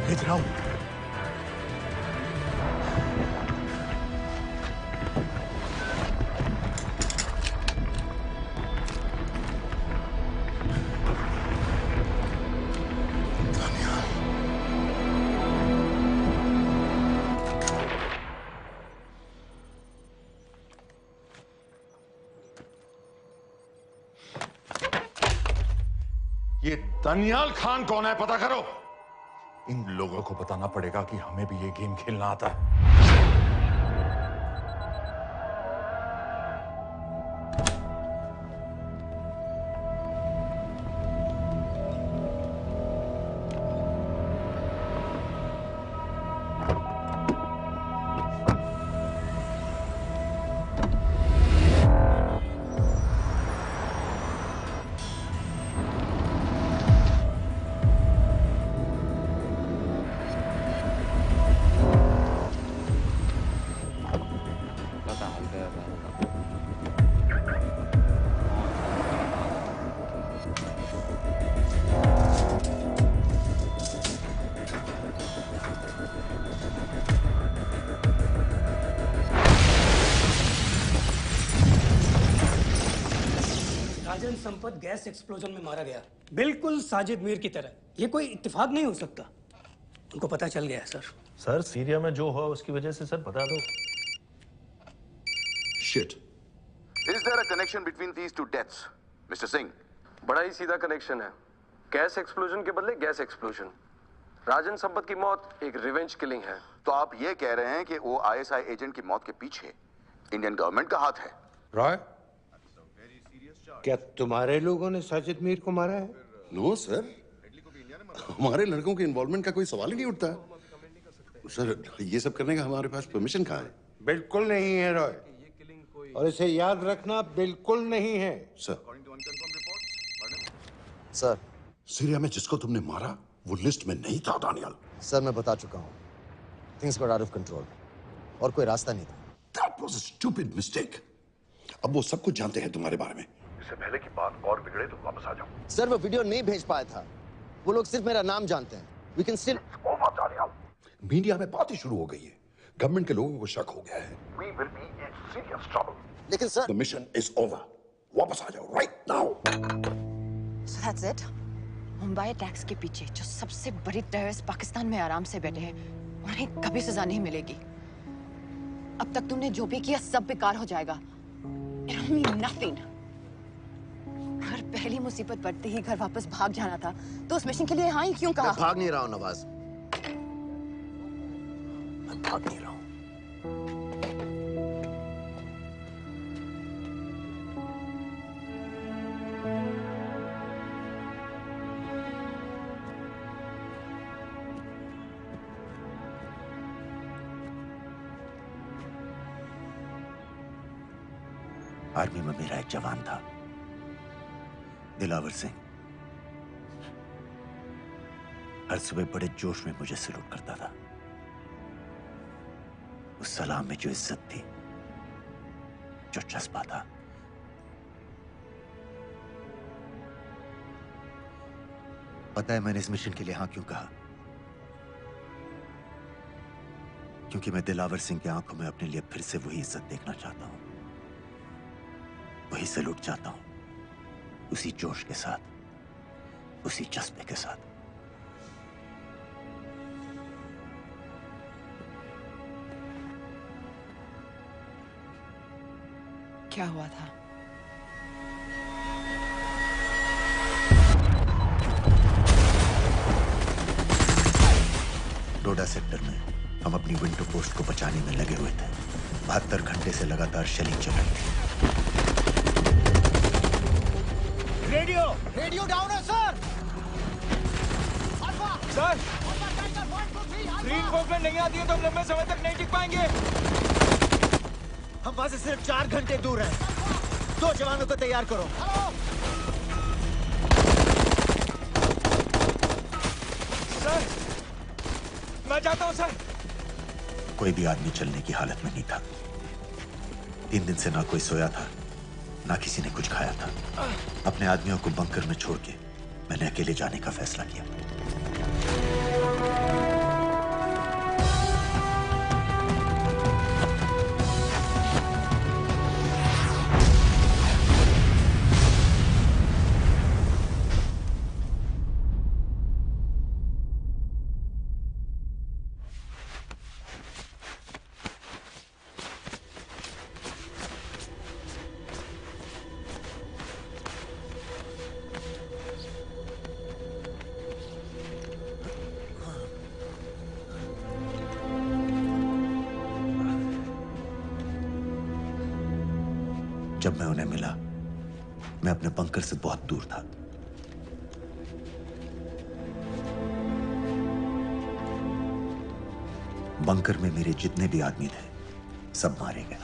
भेज रहा हूं। ये दानियाल खान कौन है, पता करो। इन लोगों को बताना पड़ेगा कि हमें भी ये गेम खेलना आता है। राजन संपत गैस एक्सप्लोजन में मारा गया, बिल्कुल साजिद मीर की तरह। ये कोई इत्तेफाक नहीं हो सकता। उनको पता चल गया है सर। सर सीरिया में जो हुआ उसकी वजह से सर बता दो। Shit. Is there a connection between these two deaths, Mr. Singh? बड़ा ही सीधा कनेक्शन है। गैस एक्सप्लोजन के बदले गैस एक्सप्लोजन। राजन संपत की मौत एक रिवेंज किलिंग है। तो आप ये कह रहे हैं कि वो ISI एजेंट की मौत के पीछे इंडियन गवर्नमेंट का हाथ है? रॉय, क्या तुम्हारे लोगों ने साजिद मीर को मारा है? नो सर, हमारे लड़कों के इन्वॉल्वमेंट का कोई सवाल ही नहीं उठता। सर, ये सब करने का हमारे पास परमिशन कहाँ है? बिल्कुल नहीं है रॉय, और इसे याद रखना बिल्कुल नहीं है। सर, सीरिया में जिसको तुमने मारा वो लिस्ट में नहीं था दानियाल। सर मैं बता चुका हूँ, things got out of control और कोई रास्ता नहीं था। That was a stupid mistake. अब वो सब कुछ जानते हैं तुम्हारे बारे में। इससे पहले की बात और बिगड़े तो वापस आ जाओ। सर वो वीडियो नहीं भेज पाया था, वो लोग सिर्फ मेरा नाम जानते हैं। We can still... मीडिया में बात ही शुरू हो गई है, गवर्नमेंट के लोगों को शक हो गया है। We will be in serious trouble. लेकिन sir, The mission is over. वापस आ जाओ right now. So that's it? Mumbai attacks के पीछे जो सबसे बड़ी टेररिस्ट पाकिस्तान में आराम से बैठे हैं, उन्हें कभी सजा नहीं मिलेगी। अब तक तुमने जो भी किया सब बेकार हो जाएगा। It'll mean nothing. अगर पहली मुसीबत पड़ते ही घर वापस भाग जाना था, तो उस मिशन के लिए हाँ ही क्यों कहा? मैं भाग नहीं रहा हूँ नवाज, मैं भाग नहीं रहा हूँ। आर्मी में मेरा एक जवान था, दिलावर सिंह। हर सुबह बड़े जोश में मुझे सलूट करता था। उस सलाम में जो इज्जत थी, जो जज्बा था, पता है मैंने इस मिशन के लिए हाँ क्यों कहा? क्योंकि मैं दिलावर सिंह की आंखों में अपने लिए फिर से वही इज्जत देखना चाहता हूं, वही सलूट चाहता हूं, उसी जोश के साथ, उसी जज्बे के साथ। क्या हुआ था? डोडा सेक्टर में हम अपनी विंडो पोस्ट को बचाने में लगे हुए थे। 72 घंटे से लगातार शेलिंग चल रही थी। रेडियो डाउन है सर। सर, रीइंफोर्समेंट नहीं आती है तो हम लंबे समय तक नहीं टिक पाएंगे। हम वहां से सिर्फ 4 घंटे दूर हैं। 2 जवानों को तैयार करो। सर, मैं जाता हूं सर। कोई भी आदमी चलने की हालत में नहीं था। 3 दिन से ना कोई सोया था, ना किसी ने कुछ खाया था। अपने आदमियों को बंकर में छोड़ के मैंने अकेले जाने का फैसला किया। जब मैं उन्हें मिला, मैं अपने बंकर से बहुत दूर था। बंकर में मेरे जितने भी आदमी थे, सब मारे गए।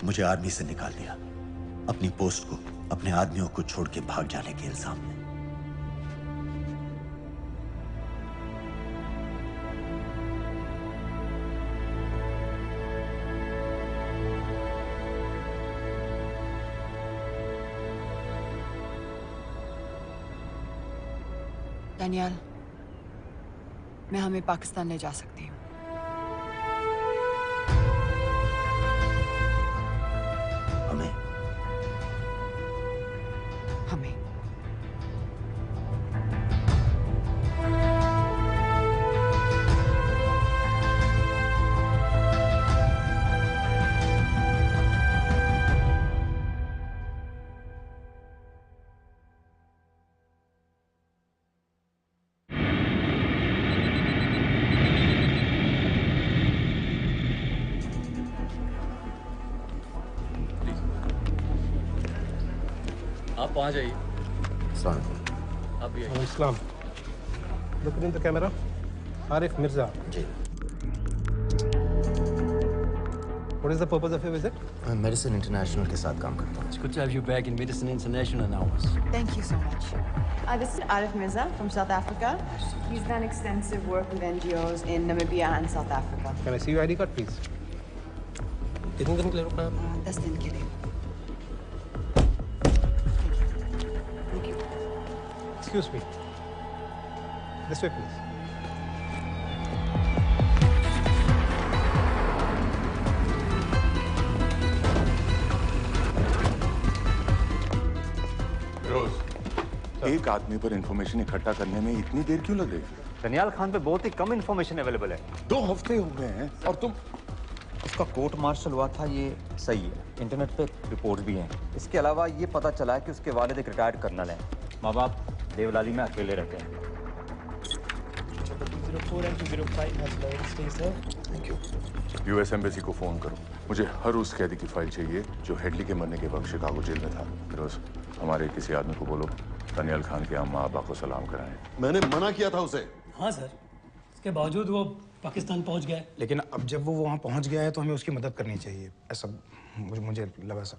मुझे आर्मी से निकाल दिया, अपनी पोस्ट को, अपने आदमियों को छोड़ के भाग जाने के इल्जाम में। दानियाल, मैं हमें पाकिस्तान ले जा सकती हूँ। हमें? हमें। आप वहाँ जाइए। आप भी आइए। अस्सलाम। Look in the camera. Arif Mirza. जी। What is the purpose of your visit? मैं मेडिसिन इंटरनेशनल के साथ काम करता हूँ। It's good to have you back in Medicine International now. Thank you so much. This is Arif Mirza from South Africa. He's done extensive work with NGOs in Namibia and South Africa. Can I see your ID card, please? कितने दिन के लिए रुकना है? 10 दिन के लिए. Excuse me. This way, please. एक आदमी पर इंफॉर्मेशन इकट्ठा करने में इतनी देर क्यों लग रही है? दनियाल खान पे बहुत ही कम इंफॉर्मेशन अवेलेबल है। 2 हफ्ते हो गए हैं और तुम। उसका कोर्ट मार्शल हुआ था, ये सही है। इंटरनेट पे रिपोर्ट भी हैं। इसके अलावा ये पता चला है कि उसके वालिद एक रिटायर्ड कर्नल हैं। माँ बाप देवलाली में अकेले रहते हैं। यूएस एम्बेसी को फोन करो। मुझे हर उस कैदी की फाइल चाहिए जो हेडली के मरने के वक्त शिकागो जेल में था। फिरोज, हमारे किसी आदमी को बोलो दनियाल खान के अम्मा अब्बा को सलाम कराएं। मैंने मना किया था उसे। हाँ सर, इसके बावजूद वो पाकिस्तान पहुंच गया। लेकिन अब जब वो वहाँ पहुंच गया है तो हमें उसकी मदद करनी चाहिए, ऐसा मुझे लगा सर।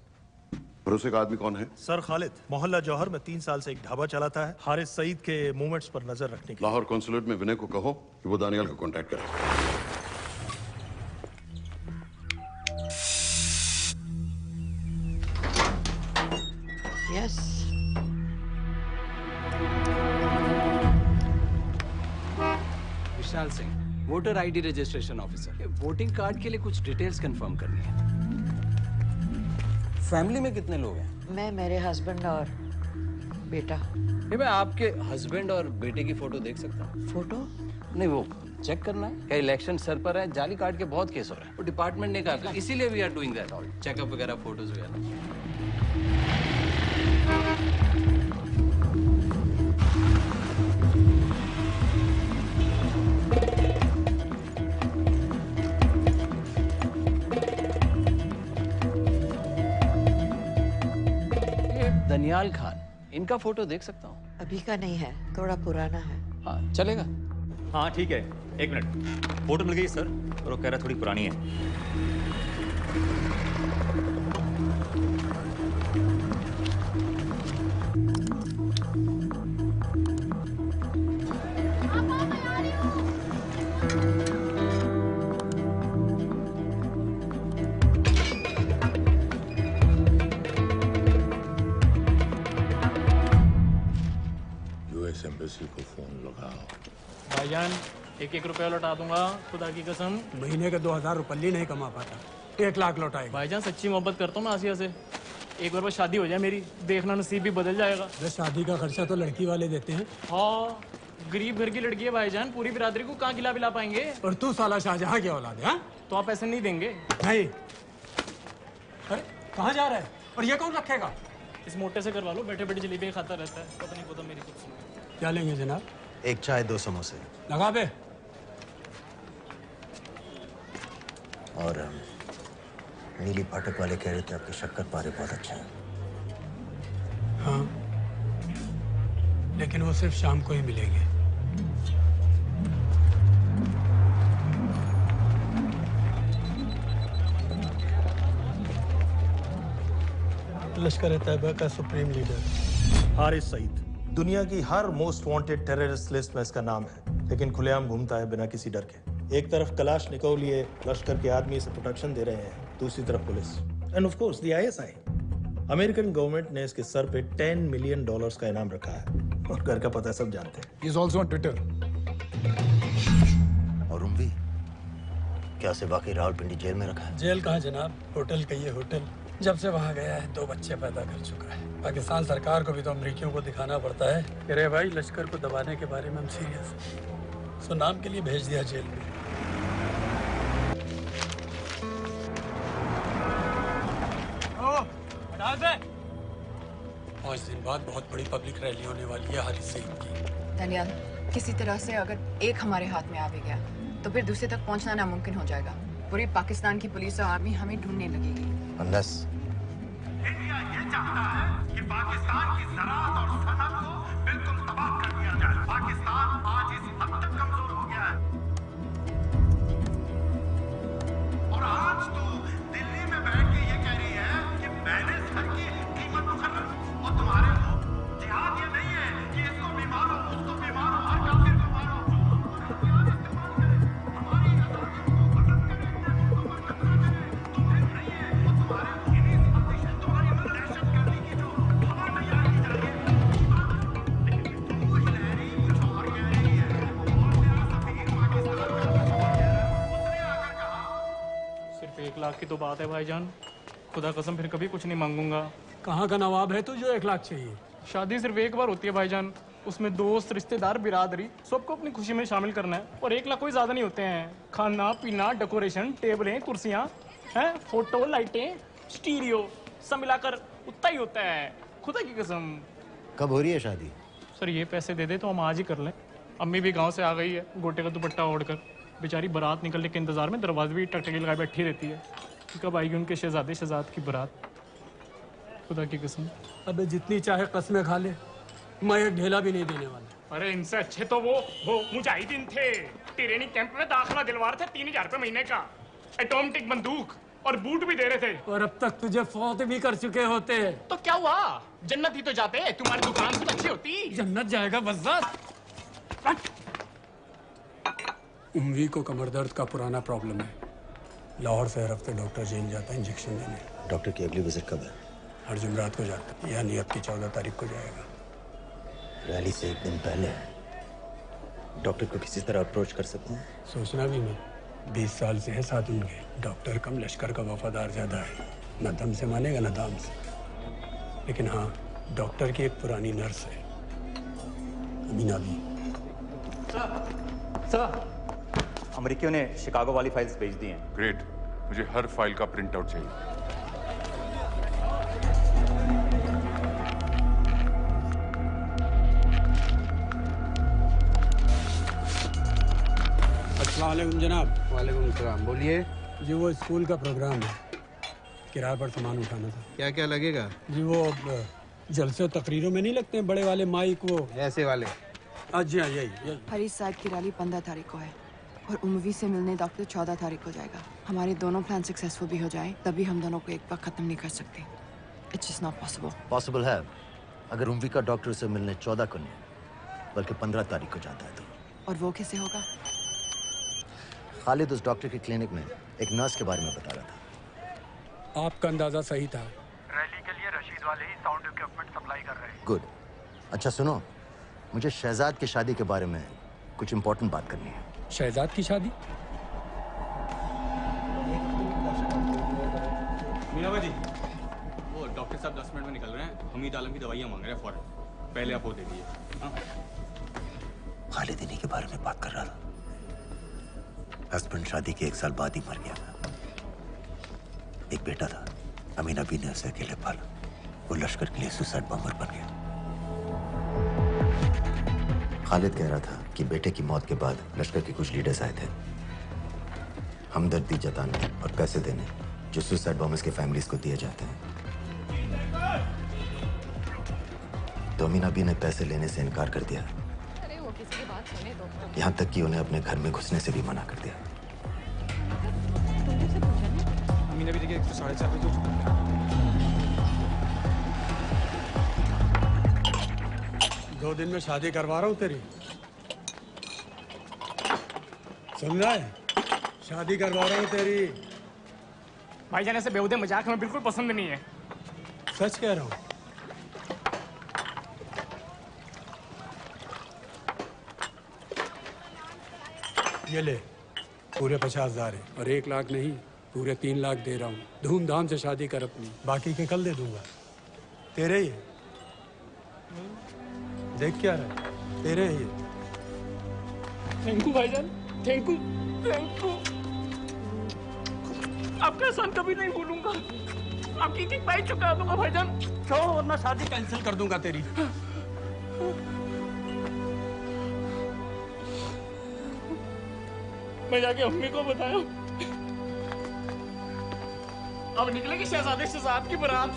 भरोसे का आदमी कौन है? सर खालिद, मोहल्ला जौहर में 3 साल से एक ढाबा चलाता है। हारिस सईद के मूवमेंट्स पर नजर रखने के। लाहौर कॉन्सुलेट में विनय को कहो कि वो दानियाल को कांटेक्ट करे। Yes. Vishal Singh, voter ID registration officer. Voting card के लिए कुछ डिटेल्स कंफर्म करनी है। फैमिली में कितने लोग हैं? मैं, मेरे हस्बैंड और बेटा। ये मैं आपके हस्बैंड और बेटे की फोटो देख सकता हूँ? फोटो? नहीं, वो चेक करना है। क्या इलेक्शन सर पर है? जाली कार्ड के बहुत केस हो रहे हैं। वो डिपार्टमेंट ने कहा, इसीलिए we are doing that all. Checkup वगैरह, फोटोज वगैरह। दनियाल खान, इनका फोटो देख सकता हूँ? अभी का नहीं है, थोड़ा पुराना है। हाँ, चलेगा? हाँ ठीक है, 1 मिनट। फोटो मिल गई सर, और वो कह रहा थोड़ी पुरानी है। एम्बेसी को फोन लगाओ। भाईजान, 1-1 रुपया लौटा दूंगा, खुदा की कसम। महीने के 2000 रुपये नहीं कमा पाता, 1 लाख लौटाएगा। भाईजान सच्ची मोहब्बत करता हूँ मैं आसिया से। एक बार बस शादी हो जाए मेरी, देखना नसीब भी बदल जाएगा। बस शादी का खर्चा तो लड़की वाले देते हैं। हाँ, गरीब घर की लड़की है भाईजान, पूरी बिरादरी को कहाँ खिला पाएंगे। और तू साला शाहजहां की औलाद है? तो आप पैसे नहीं देंगे? नहीं। अरे कहाँ जा रहा है? और ये कौन रखेगा? इस मोटे से करवा लो, बैठे बैठे जलेबी खाता रहता है, पता नहीं मेरी कुछ। क्या लेंगे जनाब? 1 चाय 2 समोसे। लगा बे। और नीली फाटक वाले कह रहे थे आपके शक्कर पारे बहुत अच्छे हैं। हाँ, लेकिन वो सिर्फ शाम को ही मिलेंगे। लश्कर तैयबा का सुप्रीम लीडर हारिस सईद, दुनिया की हर मोस्ट वांटेड टेररिस्ट लिस्ट में इसका नाम है, लेकिन खुलेआम घूमता है बिना किसी डर के। एक तरफ कलाशनिकोव लिए लश्कर के आदमी इसे प्रोटेक्शन दे रहे हैं, दूसरी तरफ police end of course the ISI. American government ने इसके सर पे $10 मिलियन का इनाम रखा है, और घर का पता सब जानते हैं। He is also on Twitter. और उम्वी, क्या उसे वाकई रावलपिंडी जेल में रखा है? जेल कहाँ जनाब, होटल कहिए होटल। जब से वहाँ गया है 2 बच्चे पैदा कर चुका है। पाकिस्तान सरकार को भी तो अमरीकियों को दिखाना पड़ता है। अरे भाई, लश्कर को दबाने के बारे में हम सीरियस हैं। सो नाम के लिए भेज दिया जेल में। पाँच दिन बाद बहुत बड़ी पब्लिक रैली होने वाली है हारिस सईद की। दनियाल, किसी तरह से अगर एक हमारे हाथ में आ भी गया तो फिर दूसरे तक पहुंचना नामुमकिन हो जाएगा। पूरी पाकिस्तान की पुलिस और आर्मी हमें ढूंढने लगेगी। Unless इंडिया ये चाहता है कि पाकिस्तान की ज़राअत और सनअत को बिल्कुल तबाह कर दिया जाए। पाकिस्तान आज इस हद तक कमजोर हो गया है और आज तो दिल्ली में बैठ के ये कह रही है कि मैंने सर की कीमत मुकर्रर और तुम्हारे को जिहाद ये नहीं है कि इसको भी मारो उसको भी मारो हर काफिर को मारो। सिर्फ 1 लाख की तो बात है भाईजान, खुदा कसम फिर कभी कुछ नहीं मांगूंगा। कहाँ का नवाब है तू जो 1 लाख चाहिए? शादी सिर्फ एक बार होती है भाईजान, उसमें दोस्त रिश्तेदार बिरादरी सबको अपनी खुशी में शामिल करना है और 1 लाख कोई ज्यादा नहीं होते हैं। खाना पीना डेकोरेशन टेबलें कुर्सियाँ हैं फोटो लाइटें स्टीरियो सब मिलाकर उतना ही होता है, खुदा की कसम। कब हो रही है शादी? सर ये पैसे दे दे तो हम आज ही कर लें। अम्मी भी गांव से आ गई है गोटे का दुपट्टा ओढ़कर, बेचारी बारात निकलने के इंतजार में दरवाजे भी टकटकी लगाए बैठी रहती है कि कब आएगी उनके शहजादे शहजाद की बारात, खुदा की कसम। अबे जितनी चाहे कस्में खा ले, मैं एक ढेला भी नहीं देने वाला। अरे इनसे अच्छे तो वो मुजाहिदीन थे, ट्रेनिंग कैंप में दाखिला दिलवा रहे थे 3000 रुपए महीने का, एटॉमिक बंदूक और बूट भी दे रहे थे। और अब तक तुझे फौत भी कर चुके होते। तो क्या हुआ, जन्नत ही तो जाते, तुम्हारी दुकान कुछ अच्छी होती। जन्नत जाएगा बज़्ज़ात। उम्वी को कमर दर्द का पुराना प्रॉब्लम है, लाहौर से हर हफ्ते डॉक्टर जेल जाता है इंजेक्शन देने। डॉक्टर की अगली विजिट कब है? हर जुमरात को जाता है, यानी अब की 14 तारीख को जाएगा। रैली से 1 दिन पहले डॉक्टर को किसी तरह अप्रोच कर सकते हैं? सोचना भी नहीं, 20 साल से है साथ उनके। डॉक्टर कम लश्कर का वफादार ज्यादा है, न दम से मानेगा न दाम से। लेकिन हाँ, डॉक्टर की एक पुरानी नर्स है अमीना भी। सर अमेरिकियों ने शिकागो वाली फाइल्स भेज दी हैं। ग्रेट, मुझे हर फाइल का प्रिंट आउट चाहिए। अस्सलाम वालेकुम जनाब। वालेकुम सलाम, बोलिए। जी वो स्कूल का प्रोग्राम है, किराए पर सामान उठाना था। क्या क्या लगेगा? जी वो जलसे तकरीरों में नहीं लगते हैं बड़े वाले माइक, वो ऐसे वाले? जी हाँ यही। हरीश साहब की रैली 15 तारीख को है और उम्वी से मिलने डॉक्टर 14 तारीख को जाएगा। हमारे दोनों प्लान सक्सेसफुल भी हो जाए तभी हम दोनों को एक बार खत्म नहीं कर सकते। It's just not possible. Possible है अगर उम्वी का डॉक्टर से मिलने 14 को नहीं बल्कि 15 तारीख को जाता है तो। और वो कैसे होगा? खालिद उस डॉक्टर के क्लिनिक में एक नर्स के बारे में बता रहा था। आपका अंदाजा सही था। रैली के लिए रशीद वाले ही साउंड इक्विपमेंट सप्लाई कर रहे हैं। गुड। अच्छा सुनो, मुझे शहजाद की शादी के बारे में कुछ इम्पोर्टेंट बात करनी है। शहजाद की शादी? मीना जी, वो डॉक्टर साहब 10 मिनट में निकल रहे हैं, हमीद आलम की दवाइयाँ मांग रहे हैं फौरन, पहले आप वो दे दीजिए। खालिद इन्हीं के बारे में बात कर रहा था। हस्बैंड शादी के 1 साल बाद ही मर गया। एक बेटा था, अमीना बी ने उसे अकेले पाला। वो लश्कर के लिए सुसाइड बॉम्बर बन गया। खालिद कह रहा था कि बेटे की मौत के बाद लश्कर के कुछ लीडर्स आए थे हमदर्दी जताने और पैसे देने जो सुसाइड बॉम्बर्स के फैमिलीज को दिए जाते हैं। तो अमीना बी ने पैसे लेने से इनकार कर दिया, यहाँ तक कि उन्हें अपने घर में घुसने से भी मना कर दिया। अमीना भी देखिए 4:30 बजे। 2 दिन में शादी करवा रहा हूँ तेरी, सुन रहा है? शादी करवा रहा हूँ तेरी। भाईजान ऐसे बेहुदे मजाक हमें बिल्कुल पसंद नहीं है। सच कह रहा हूँ। ये ले, पूरे 50,000 है और 1 लाख नहीं, पूरे 3 लाख दे रहा हूँ। धूमधाम से शादी कर अपनी, बाकी के कल दे दूंगा। तेरे ही है। देख क्या रहा है, तेरे ही है। थैंक यू भाईजान, थैंक यू, थैंक यू। आपका एहसान कभी नहीं भूलूंगा। आपकी एक पाई चुका दूंगा भाईजान। क्यों, वरना शादी कैंसिल कर दूंगा तेरी। मैं जाके अम्मी को बताया। अब निकलेगी शहजादे शहजाद की बारात।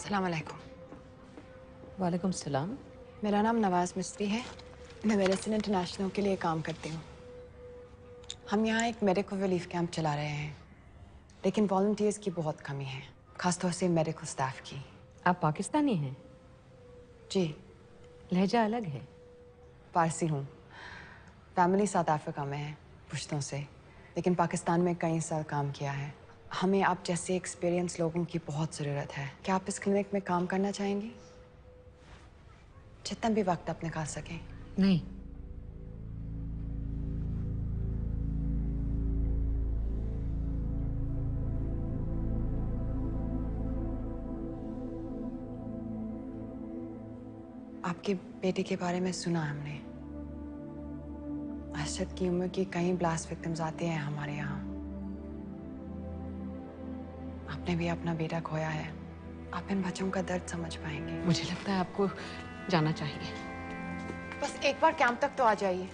अस्सलाम वालेकुम। वालेकुम सलाम। मेरा नाम नवाज मिस्त्री है। मैं मेडिसिन इंटरनेशनल के लिए काम करती हूँ। हम यहाँ एक मेडिकल रिलीफ कैंप चला रहे हैं, लेकिन वॉलंटियर्स की बहुत कमी है, खासतौर से मेडिकल स्टाफ की। आप पाकिस्तानी हैं? जी। लहजा अलग है। पारसी हूँ। फैमिली साउथ अफ्रीका में है पुश्तों से, लेकिन पाकिस्तान में कई साल काम किया है। हमें आप जैसे एक्सपीरियंस लोगों की बहुत ज़रूरत है। क्या आप इस क्लिनिक में काम करना चाहेंगी? जितना भी वक्त आप निकाल सकें। नहीं। आपके बेटे के बारे में सुना हमने। अरशद की उम्र की कई ब्लास्ट विक्टिम्स आते हैं हमारे यहाँ। आपने भी अपना बेटा खोया है। आप इन बच्चों का दर्द समझ पाएंगे। मुझे लगता है आपको जाना चाहिए। बस एक बार कैंप तक तो आ जाइए।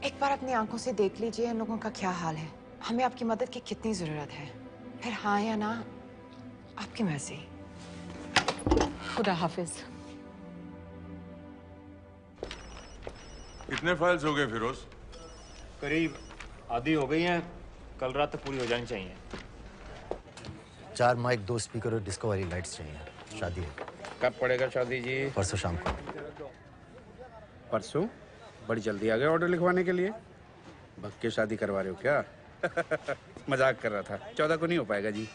एक बार अपनी आंखों से देख लीजिए इन लोगों का क्या हाल है। हमें आपकी मदद की कितनी जरूरत है। फिर हाँ या ना आपकी मर्जी। खुदा हाफिज। कितने फाइल्स हो गए फिरोज? करीब आधी हो गई हैं। कल रात तक पूरी हो जानी चाहिए। 4 माइक, 2 स्पीकर और डिस्को वाली लाइट्स चाहिए। शादी है। कब पड़ेगा शादी जी? परसों शाम को। परसों? बड़ी जल्दी आ गए ऑर्डर लिखवाने के लिए। भग के शादी करवा रहे हो क्या? मजाक कर रहा था। 14 को नहीं हो पाएगा जी,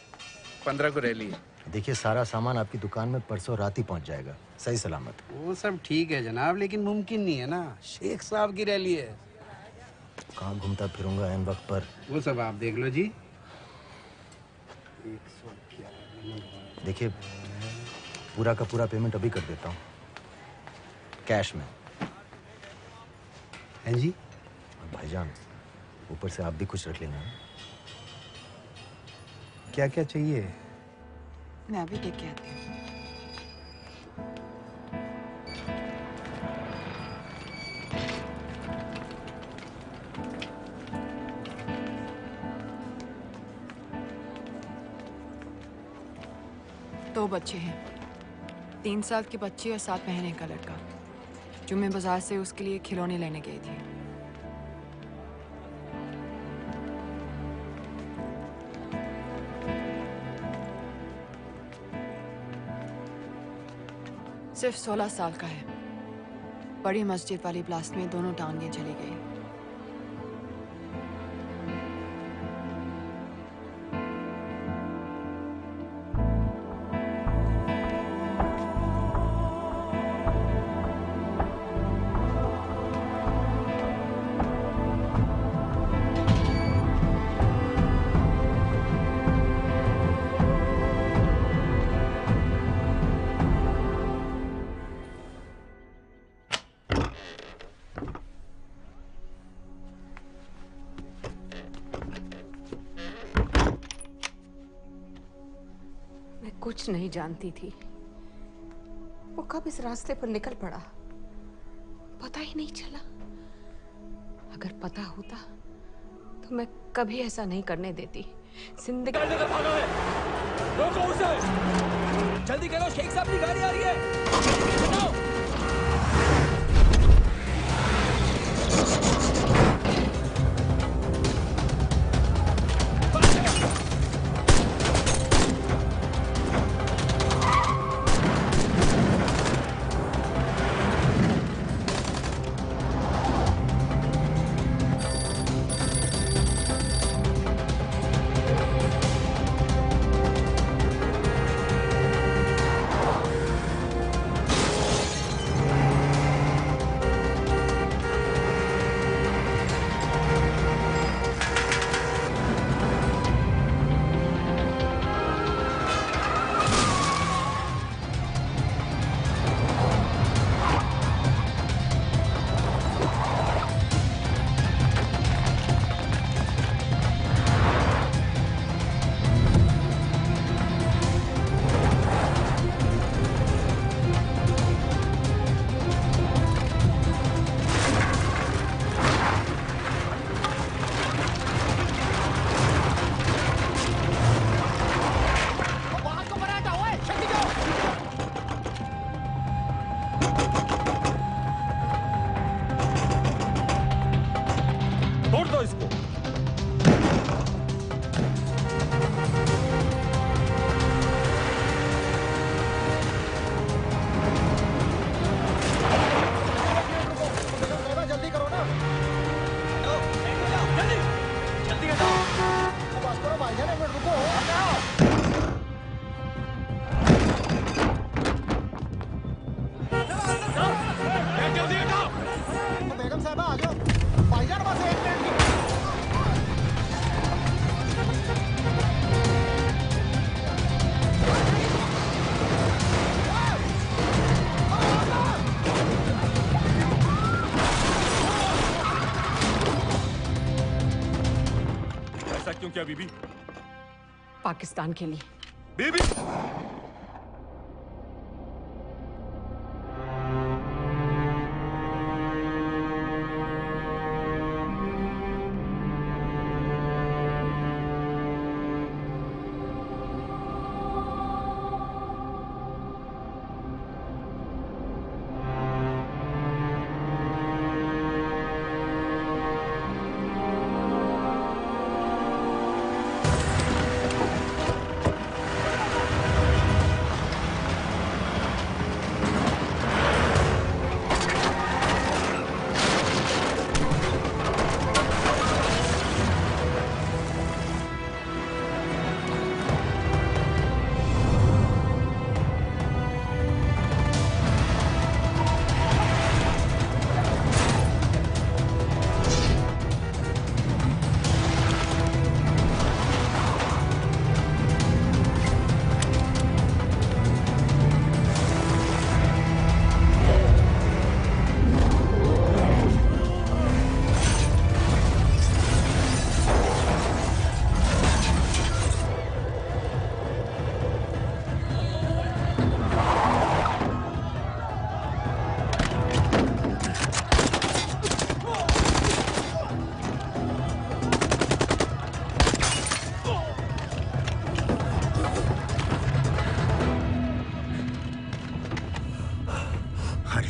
15 को रैली है। देखिए, सारा सामान आपकी दुकान में परसों रात ही पहुंच जाएगा, सही सलामत। वो सब ठीक है जनाब, लेकिन मुमकिन नहीं है ना। शेख साहब की रैली है। कहाँ घूमता फिरूंगा इन वक्त पर? वो सब आप देख लो जी। देखिए, पूरा का पूरा पेमेंट अभी कर देता हूँ, कैश में। हैं जी? और भाईजान, ऊपर से आप भी कुछ रख लेना। क्या क्या चाहिए? मैं अभी देख के आती हूँ। दो बच्चे हैं, 3 साल की बच्ची और 7 महीने का लड़का, जो मैं बाजार से उसके लिए खिलौने लेने गई थी। सिर्फ 16 साल का है। बड़ी मस्जिद वाली ब्लास्ट में दोनों टांगें चली गई। कुछ नहीं जानती थी, वो कब इस रास्ते पर निकल पड़ा पता ही नहीं चला। अगर पता होता तो मैं कभी ऐसा नहीं करने देती। जिंदगी रोको उसे, जल्दी करो, शेख साहब की गाड़ी आ रही है। क्या बीबी? पाकिस्तान के लिए। बीबी!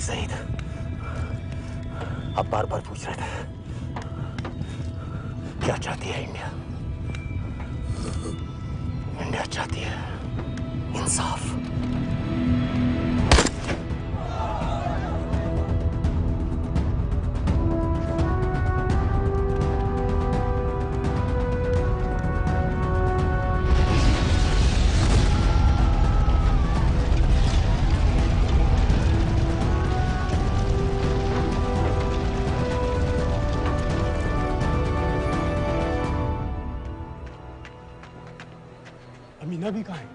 सईद, आप बार बार पूछ रहे थे क्या चाहती है इंडिया? इंडिया चाहती है इंसाफ। अमीना भी कहाँ है?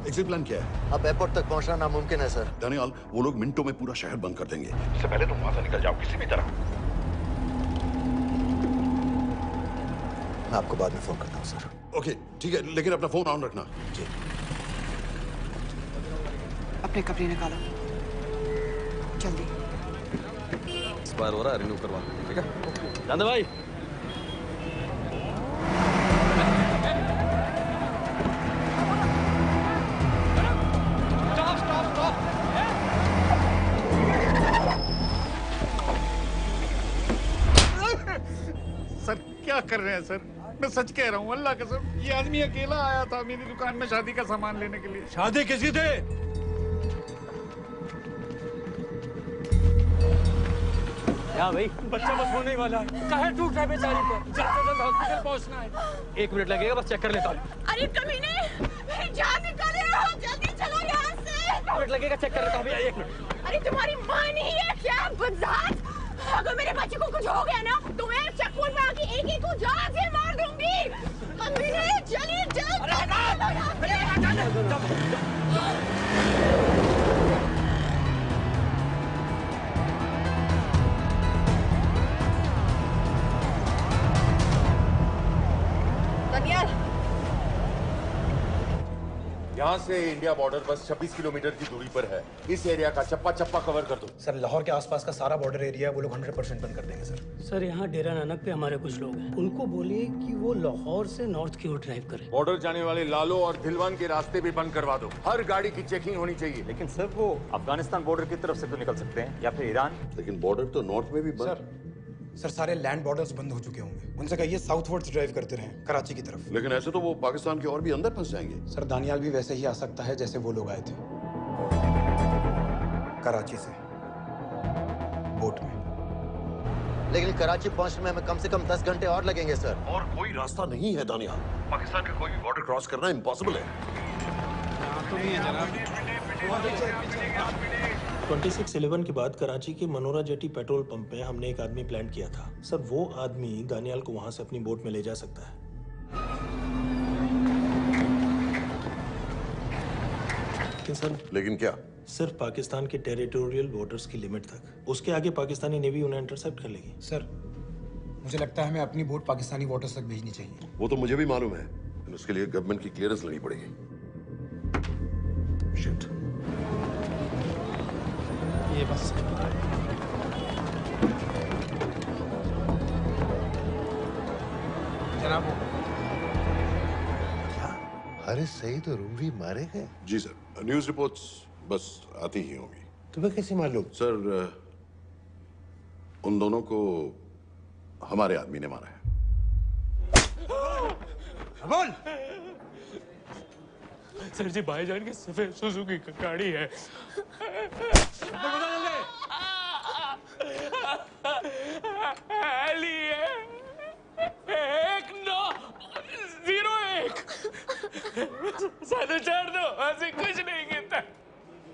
एग्जिट प्लान क्या है? अब एयरपोर्ट तक पहुंचना नामुमकिन है सर। दानियाल, वो लोग मिनटों में पूरा शहर बंद कर देंगे। इससे पहले तुम वहां से निकल जाओ किसी भी तरह। मैं आपको बाद में फोन करता हूँ सर। ओके ठीक है, लेकिन अपना फोन ऑन रखना। जी। अपने कपड़े निकालो जल्दी। एक्सपायर हो रहा है, रिन्यू करवा। ठीक है जान दे भाई। सर क्या कर रहे हैं सर? मैं सच कह रहा हूँ, अल्लाह कसम, ये आदमी अकेला आया था मेरी दुकान में शादी का सामान लेने के लिए। शादी किसकी थी? क्या भाई? बच्चा बस होने वाला है। काहे टूट रहा है बेचारी पर? जल्द से जल्द हॉस्पिटल पहुंचना है। 1 मिनट लगेगा, बस चेक कर लेता हूँ। अरे कमीने, मेरी जान निकाले हो, जल्दी चलो यहाँ से। 1 मिनट लगेगा, चेक कर लेता हूँ भैया। 1 मिनट। अरे तुम्हारी माँ नहीं है क्या बदजात? अगर मेरे बच्चे को कुछ हो गया ना तो मैं चक्कू में आके एक को जान से मार दूंगी। कमीने चलिए जल्द। दानियाल, यहाँ से इंडिया बॉर्डर बस 26 किलोमीटर की दूरी पर है। इस एरिया का चप्पा चप्पा कवर कर दो। सर लाहौर के आसपास का सारा बॉर्डर एरिया वो लोग 100% बंद कर देंगे सर। सर यहाँ डेरा नानक पे हमारे कुछ लोग हैं, उनको बोलिए कि वो लाहौर से नॉर्थ की ओर ड्राइव करें। बॉर्डर जाने वाले लालो और दिलवान के रास्ते भी बंद करवा दो। हर गाड़ी की चेकिंग होनी चाहिए। लेकिन सर वो अफगानिस्तान बॉर्डर की तरफ से तो निकल सकते हैं या फिर ईरान। लेकिन बॉर्डर तो नॉर्थ में भी बंद। सर सारे लैंड बॉर्डर्स बंद हो चुके होंगे। उनसे कहिए साउथवर्ड्स ड्राइव करते रहें कराची की तरफ। लेकिन ऐसे तो वो पाकिस्तान के और भी अंदर फंस जाएंगे। सर दानियाल भी वैसे ही आ सकता है जैसे वो लोग आए थे, कराची से बोट में। लेकिन कराची पहुंचने में हमें कम से कम 10 घंटे और लगेंगे सर। और कोई रास्ता नहीं है दानियाल। पाकिस्तान का कोई भी बॉर्डर क्रॉस करना इम्पॉसिबल है। तो नहीं है जनाब। 26/11 के बाद कराची के मनोरा जेटी पेट्रोल पंप में हमने एक आदमी प्लान किया था। सर वो आदमी दानियाल को वहां से अपनी बोट में ले जा सकता है। लेकिन क्या? सिर्फ पाकिस्तान के टेरिटोरियल वाटर्स की लिमिट तक। उसके आगे पाकिस्तानी नेवी उन्हें इंटरसेप्ट कर लेगी। सर मुझे लगता है हमें अपनी बोट पाकिस्तानी वाटर्स तक भेजनी चाहिए। वो तो मुझे भी मालूम है, लेकिन उसके लिए गवर्नमेंट की क्लियरेंस लेनी पड़ेगी। शिट। ये बस जनाब क्या हारिस सईद और उमवी मारे गए? जी सर, न्यूज़ रिपोर्ट्स बस आती ही होंगी। तुम्हें कैसे मालूम? सर उन दोनों को हमारे आदमी ने मारा है। बोल। सर जी भाईजान की सफेद सुजुकी की गाड़ी है। साधु छोड़ दो, ऐसे कुछ नहीं कहता,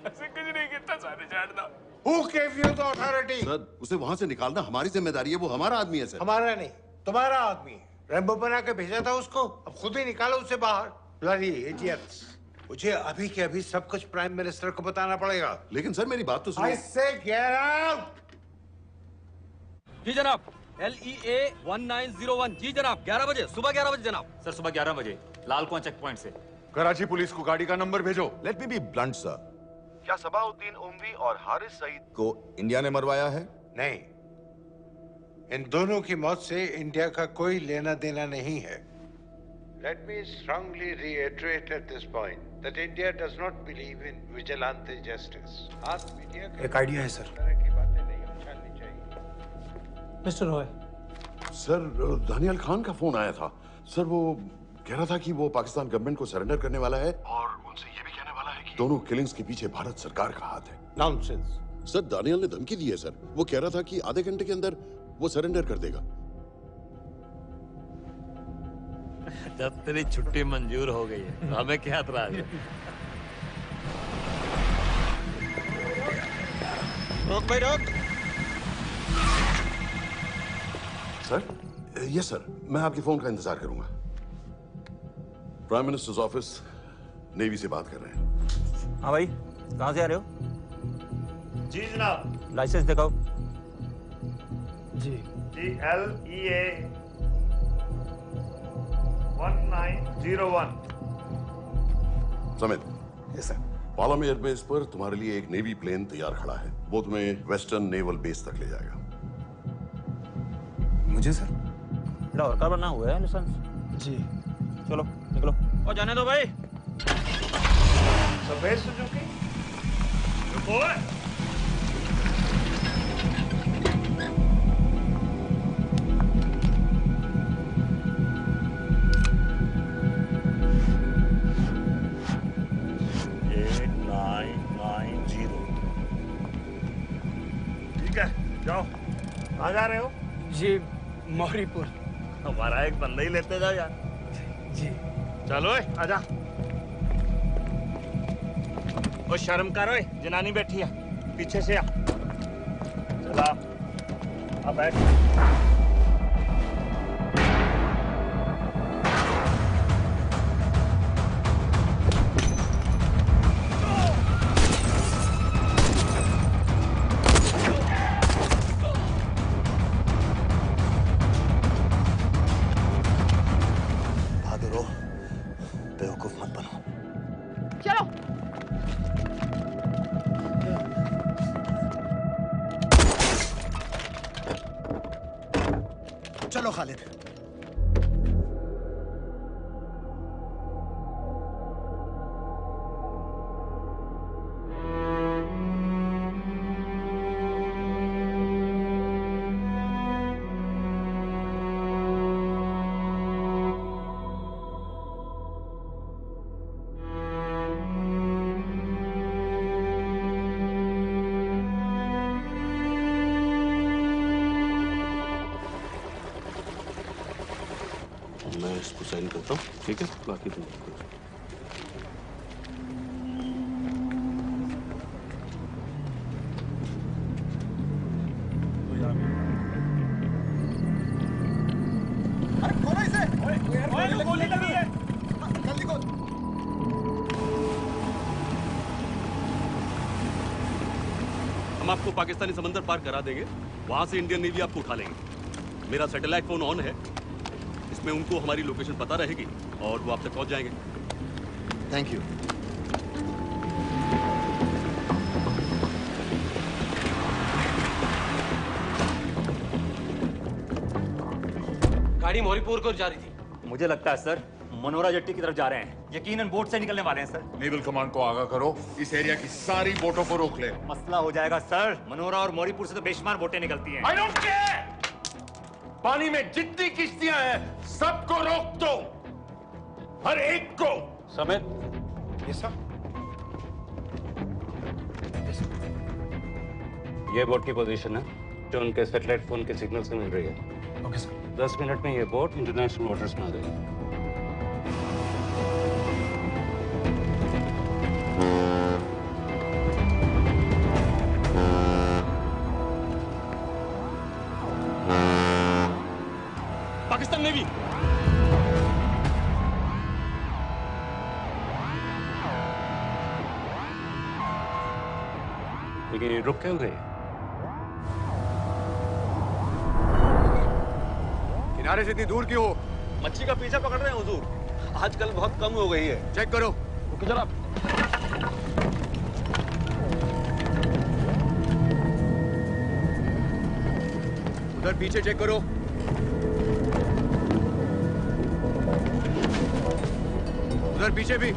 ऐसे कुछ नहीं कहता, साधु छोड़ दो। Who gave you the authority? Sir उसे वहां से निकालना हमारी जिम्मेदारी है, वो हमारा आदमी है सर। हमारा नहीं, तुम्हारा आदमी है। रैम्बो बना के भेजा था उसको, अब खुद ही निकालो उसे बाहर। Bloody idiots! मुझे अभी के अभी सब कुछ प्राइम मिनिस्टर को बताना पड़ेगा। लेकिन सर मेरी बात तो सुनो। I say get out! जी जनाब, LEA 1901। जी जनाब, 11 बजे, सुबह 11 बजे जनाब। सर सुबह 11 बजे लाल कुआं चेक पॉइंट से। कराची पुलिस को गाड़ी का नंबर भेजो। Let me be blunt sir, क्या सबाउद्दीन उमवी और हारिस सईद को इंडिया ने मरवाया है? नहीं, इन दोनों की मौत से इंडिया का कोई लेना देना नहीं है। Let me strongly reiterate at this point that India does not believe in vigilante justice. आप मीडिया एक आइडिया है सर। की बातें नहीं उछालनी चाहिए। मिस्टर रॉय। सर दानियाल खान का फोन आया था। सर वो कह रहा था कि वो पाकिस्तान गवर्नमेंट को सरेंडर करने वाला है और उनसे ये भी कहने वाला है कि दोनों किलिंग्स के पीछे भारत सरकार का हाथ है। नॉनसेंस। सर दानियाल ने धमकी दी है सर। वो कह रहा था कि आधे घंटे के अंदर वो सरेंडर कर देगा। जब तेरी छुट्टी मंजूर हो गई है हमें क्या एतराज है? रोक भाई रोक। सर यस सर, मैं आपके फोन का इंतजार करूंगा। प्राइम मिनिस्टर्स ऑफिस नेवी से बात कर रहे हैं। हाँ भाई, कहाँ से आ रहे हो? जी जनाब। लाइसेंस दिखाओ। जी LEA 1901। Samit. Yes sir. Palam airbase पर तुम्हारे लिए एक नेवी प्लेन तैयार खड़ा है। वो तुम्हें वेस्टर्न नेवल बेस तक ले जाएगा। मुझे सर? लाहौर का बना हुआ है लाइसेंस। जी चलो निकलो। और जाने दो भाई। सफेद सुजुकी। रुको। जाओ। कहाँ जा रहे हो? जी मोहरीपुर। हमारा एक बंदा ही लेते जाओ यार। जी चलो आजा। ओ शर्म कर, ओए जनानी बैठी है पीछे से आ। चला अब बैठ। बेवकूफ मत बनो। चलो। चलो खालिद। मैं इसको साइन करता हूँ, ठीक है? बाकी तुम करो। हम आपको पाकिस्तानी समंदर पार करा देंगे, वहां से इंडियन नेवी आपको उठा लेंगे। मेरा सैटेलाइट फोन ऑन है, इसमें उनको हमारी लोकेशन पता रहेगी और वो आप तक पहुंच जाएंगे। Thank you. गाड़ी मोरीपुर को जा रही थी। मुझे लगता है सर मनोरा जेट्टी की तरफ जा रहे हैं। यकीनन बोट से निकलने वाले हैं सर। नेवल कमांड को आगाह करो, इस एरिया की सारी बोटों को रोक ले। मसला हो जाएगा सर। मनोरा और मोरीपुर से तो बेशुमार बोटें निकलती हैं। I don't care! पानी में जितनी किश्तियां हैं सबको रोक दो, हर एक को। समेत यस सर। ये बोट की पोजीशन है जो उनके सैटेलाइट फोन के सिग्नल से मिल रही है। Okay sir. 10 मिनट में ये बोट इंटरनेशनल वाटर्स में आ जाएगी। पाकिस्तान नेवी। लेकिन ये रुक क्यों गए? किनारे से इतनी दूर क्यों हो? मच्छी का पीछा पकड़ रहे हैं हुजूर। आजकल बहुत कम हो गई है। चेक करो। ओके जनाब। उधर पीछे चेक करो। उधर पीछे भी।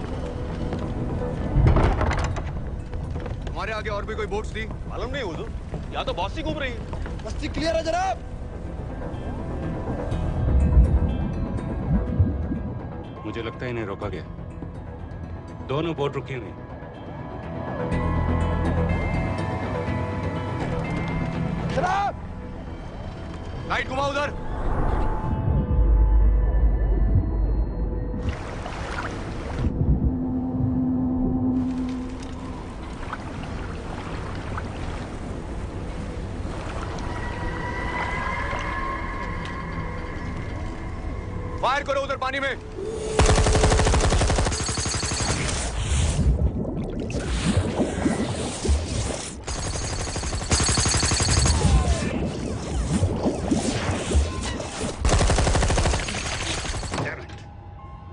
हमारे आगे और भी कोई बोट्स थी? मालूम नहीं हुजूर, यहाँ तो बहुत सी घूम रही है। बस्ती क्लियर है जनाब। मुझे लगता है इन्हें रोका गया। दोनों बोट रुकी हुई। जनाब लाइट घुमाओ उधर। फायर करो उधर पानी में।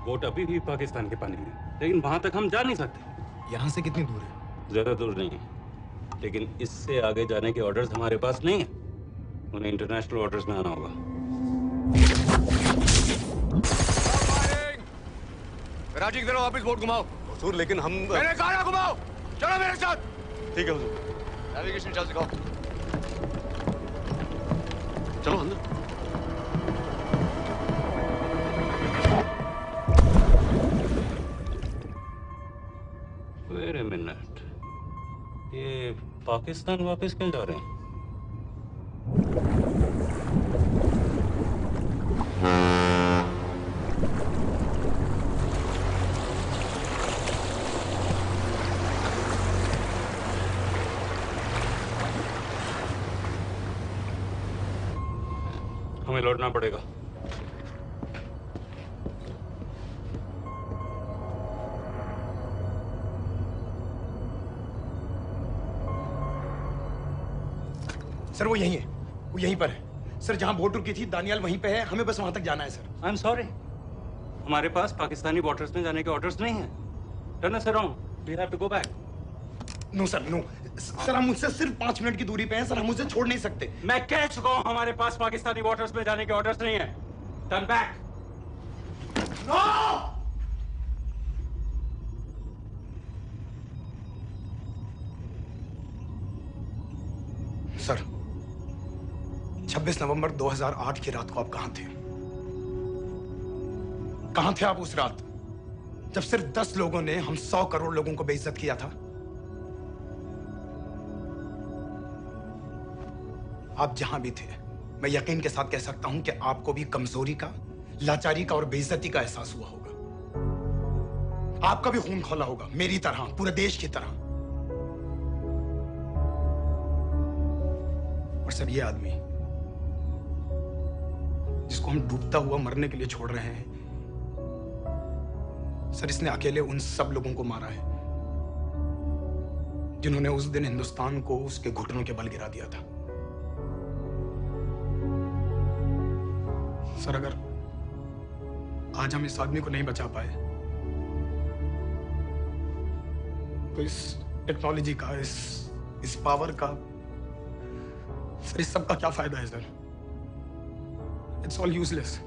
बोट अभी भी पाकिस्तान के पानी में, लेकिन वहां तक हम जा नहीं सकते। यहाँ से कितनी दूर है? ज्यादा दूर नहीं है, लेकिन इससे आगे जाने के ऑर्डर्स हमारे पास नहीं है। उन्हें इंटरनेशनल वाटर्स में आना होगा। राजी की तरफ वापस बोट घुमाओ। हुजूर लेकिन हम मैंने कहा ना घुमाओ। चलो मेरे साथ। ठीक है हुजूर। नेविगेशन चार्ज दिखाओ। चलो अंदर। वेट अ मिनट, ये पाकिस्तान वापस क्यों जा रहे हैं? हमें लौटना पड़ेगा। सर वो यहीं है, वो यहीं पर है। सर जहां बोट रुकी थी दानियाल वहीं पे है, हमें बस वहां तक जाना है सर। आई एम सॉरी, हमारे पास पाकिस्तानी वाटर्स में जाने के ऑर्डर्स नहीं है। Turn us around, we have to go back. No sir no, sir हम मुझसे सिर्फ 5 मिनट की दूरी पे हैं सर, हम उसे छोड़ नहीं सकते। मैं कह चुका हूं हमारे पास पाकिस्तानी वाटर्स में जाने के ऑर्डर्स नहीं है। Turn back. नो! सर 26 नवंबर 2008 की रात को आप कहां थे? कहां थे आप उस रात जब सिर्फ 10 लोगों ने हम 100 करोड़ लोगों को बेइज्जत किया था? आप जहां भी थे, मैं यकीन के साथ कह सकता हूं कि आपको भी कमजोरी का, लाचारी का और बेइज्जती का एहसास हुआ होगा। आपका भी खून खौला होगा, मेरी तरह, पूरे देश की तरह। और सर ये आदमी जिसको हम डूबता हुआ मरने के लिए छोड़ रहे हैं, सर इसने अकेले उन सब लोगों को मारा है जिन्होंने उस दिन हिंदुस्तान को उसके घुटनों के बल गिरा दिया था। सर, अगर आज हम इस आदमी को नहीं बचा पाए तो इस टेक्नोलॉजी का, इस पावर का, सर इस सब का क्या फायदा है सर? It's all useless.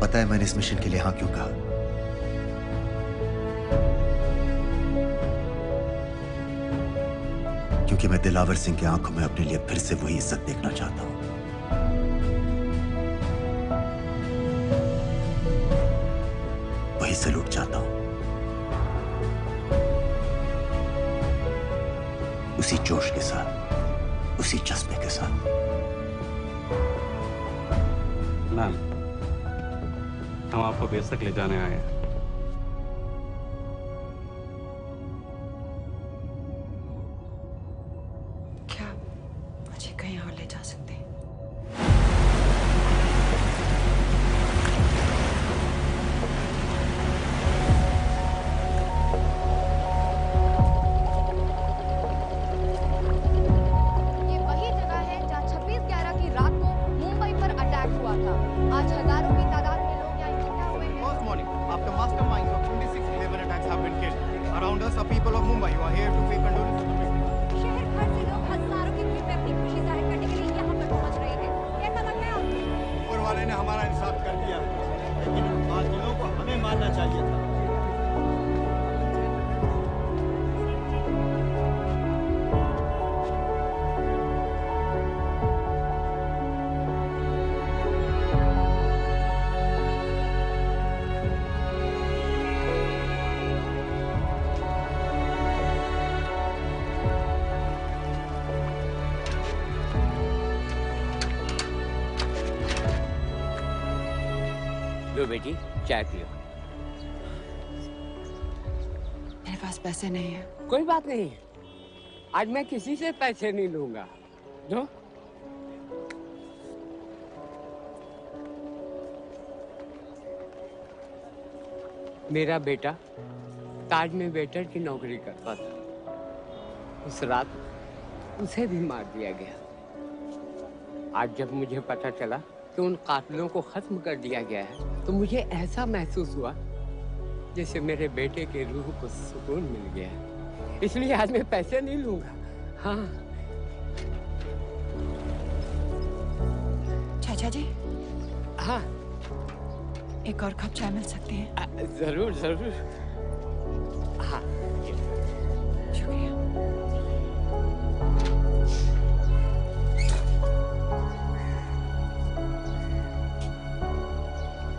पता है मैंने इस मिशन के लिए हाँ क्यों कहा? क्योंकि मैं दिलावर सिंह की आंखों में अपने लिए फिर से वही इज्जत देखना चाहता हूं, वही सैल्यूट चाहता हूं, उसी जोश के साथ, उसी जज्बे के साथ। मैम, हम आपको बेस तक ले जाने आए हैं। क्या मुझे कहीं और ले जा सकते हैं? ये वही जगह है जहां 26/11 की रात को मुंबई पर अटैक हुआ था। आज हजारों की तादाद में लोग यहाँ इकट्ठा हुए हैं। First morning, after masterminds of 26/11 attacks have been killed, around us are people of Mumbai who are here to pay condolences to victims. शहर भर से लोग हजारों की भीड़ में अपनी खुशी जाहिर करने के लिए यहाँ पर पहुँच रहे हैं। कैसा लग रहा है आपको? ऊपर वाले ने हमारा इंसाफ कर दिया, लेकिन बाकियों को हमें मानना चाहिए था। लो बेटी, चाय पियो। मेरे पास पैसे नहीं है। कोई बात नहीं, आज मैं किसी से पैसे नहीं लूंगा। जो मेरा बेटा ताज में वेटर की नौकरी करता था। उस रात उसे भी मार दिया गया। आज जब मुझे पता चला कि उन कातिलों को खत्म कर दिया गया है तो मुझे ऐसा महसूस हुआ जैसे मेरे बेटे के रूह को सुकून मिल गया है। इसलिए आज मैं पैसे नहीं लूंगा। हाँ चाचा जी। हाँ एक और कप चाय मिल सकती है? जरूर जरूर। हाँ शुक्रिया।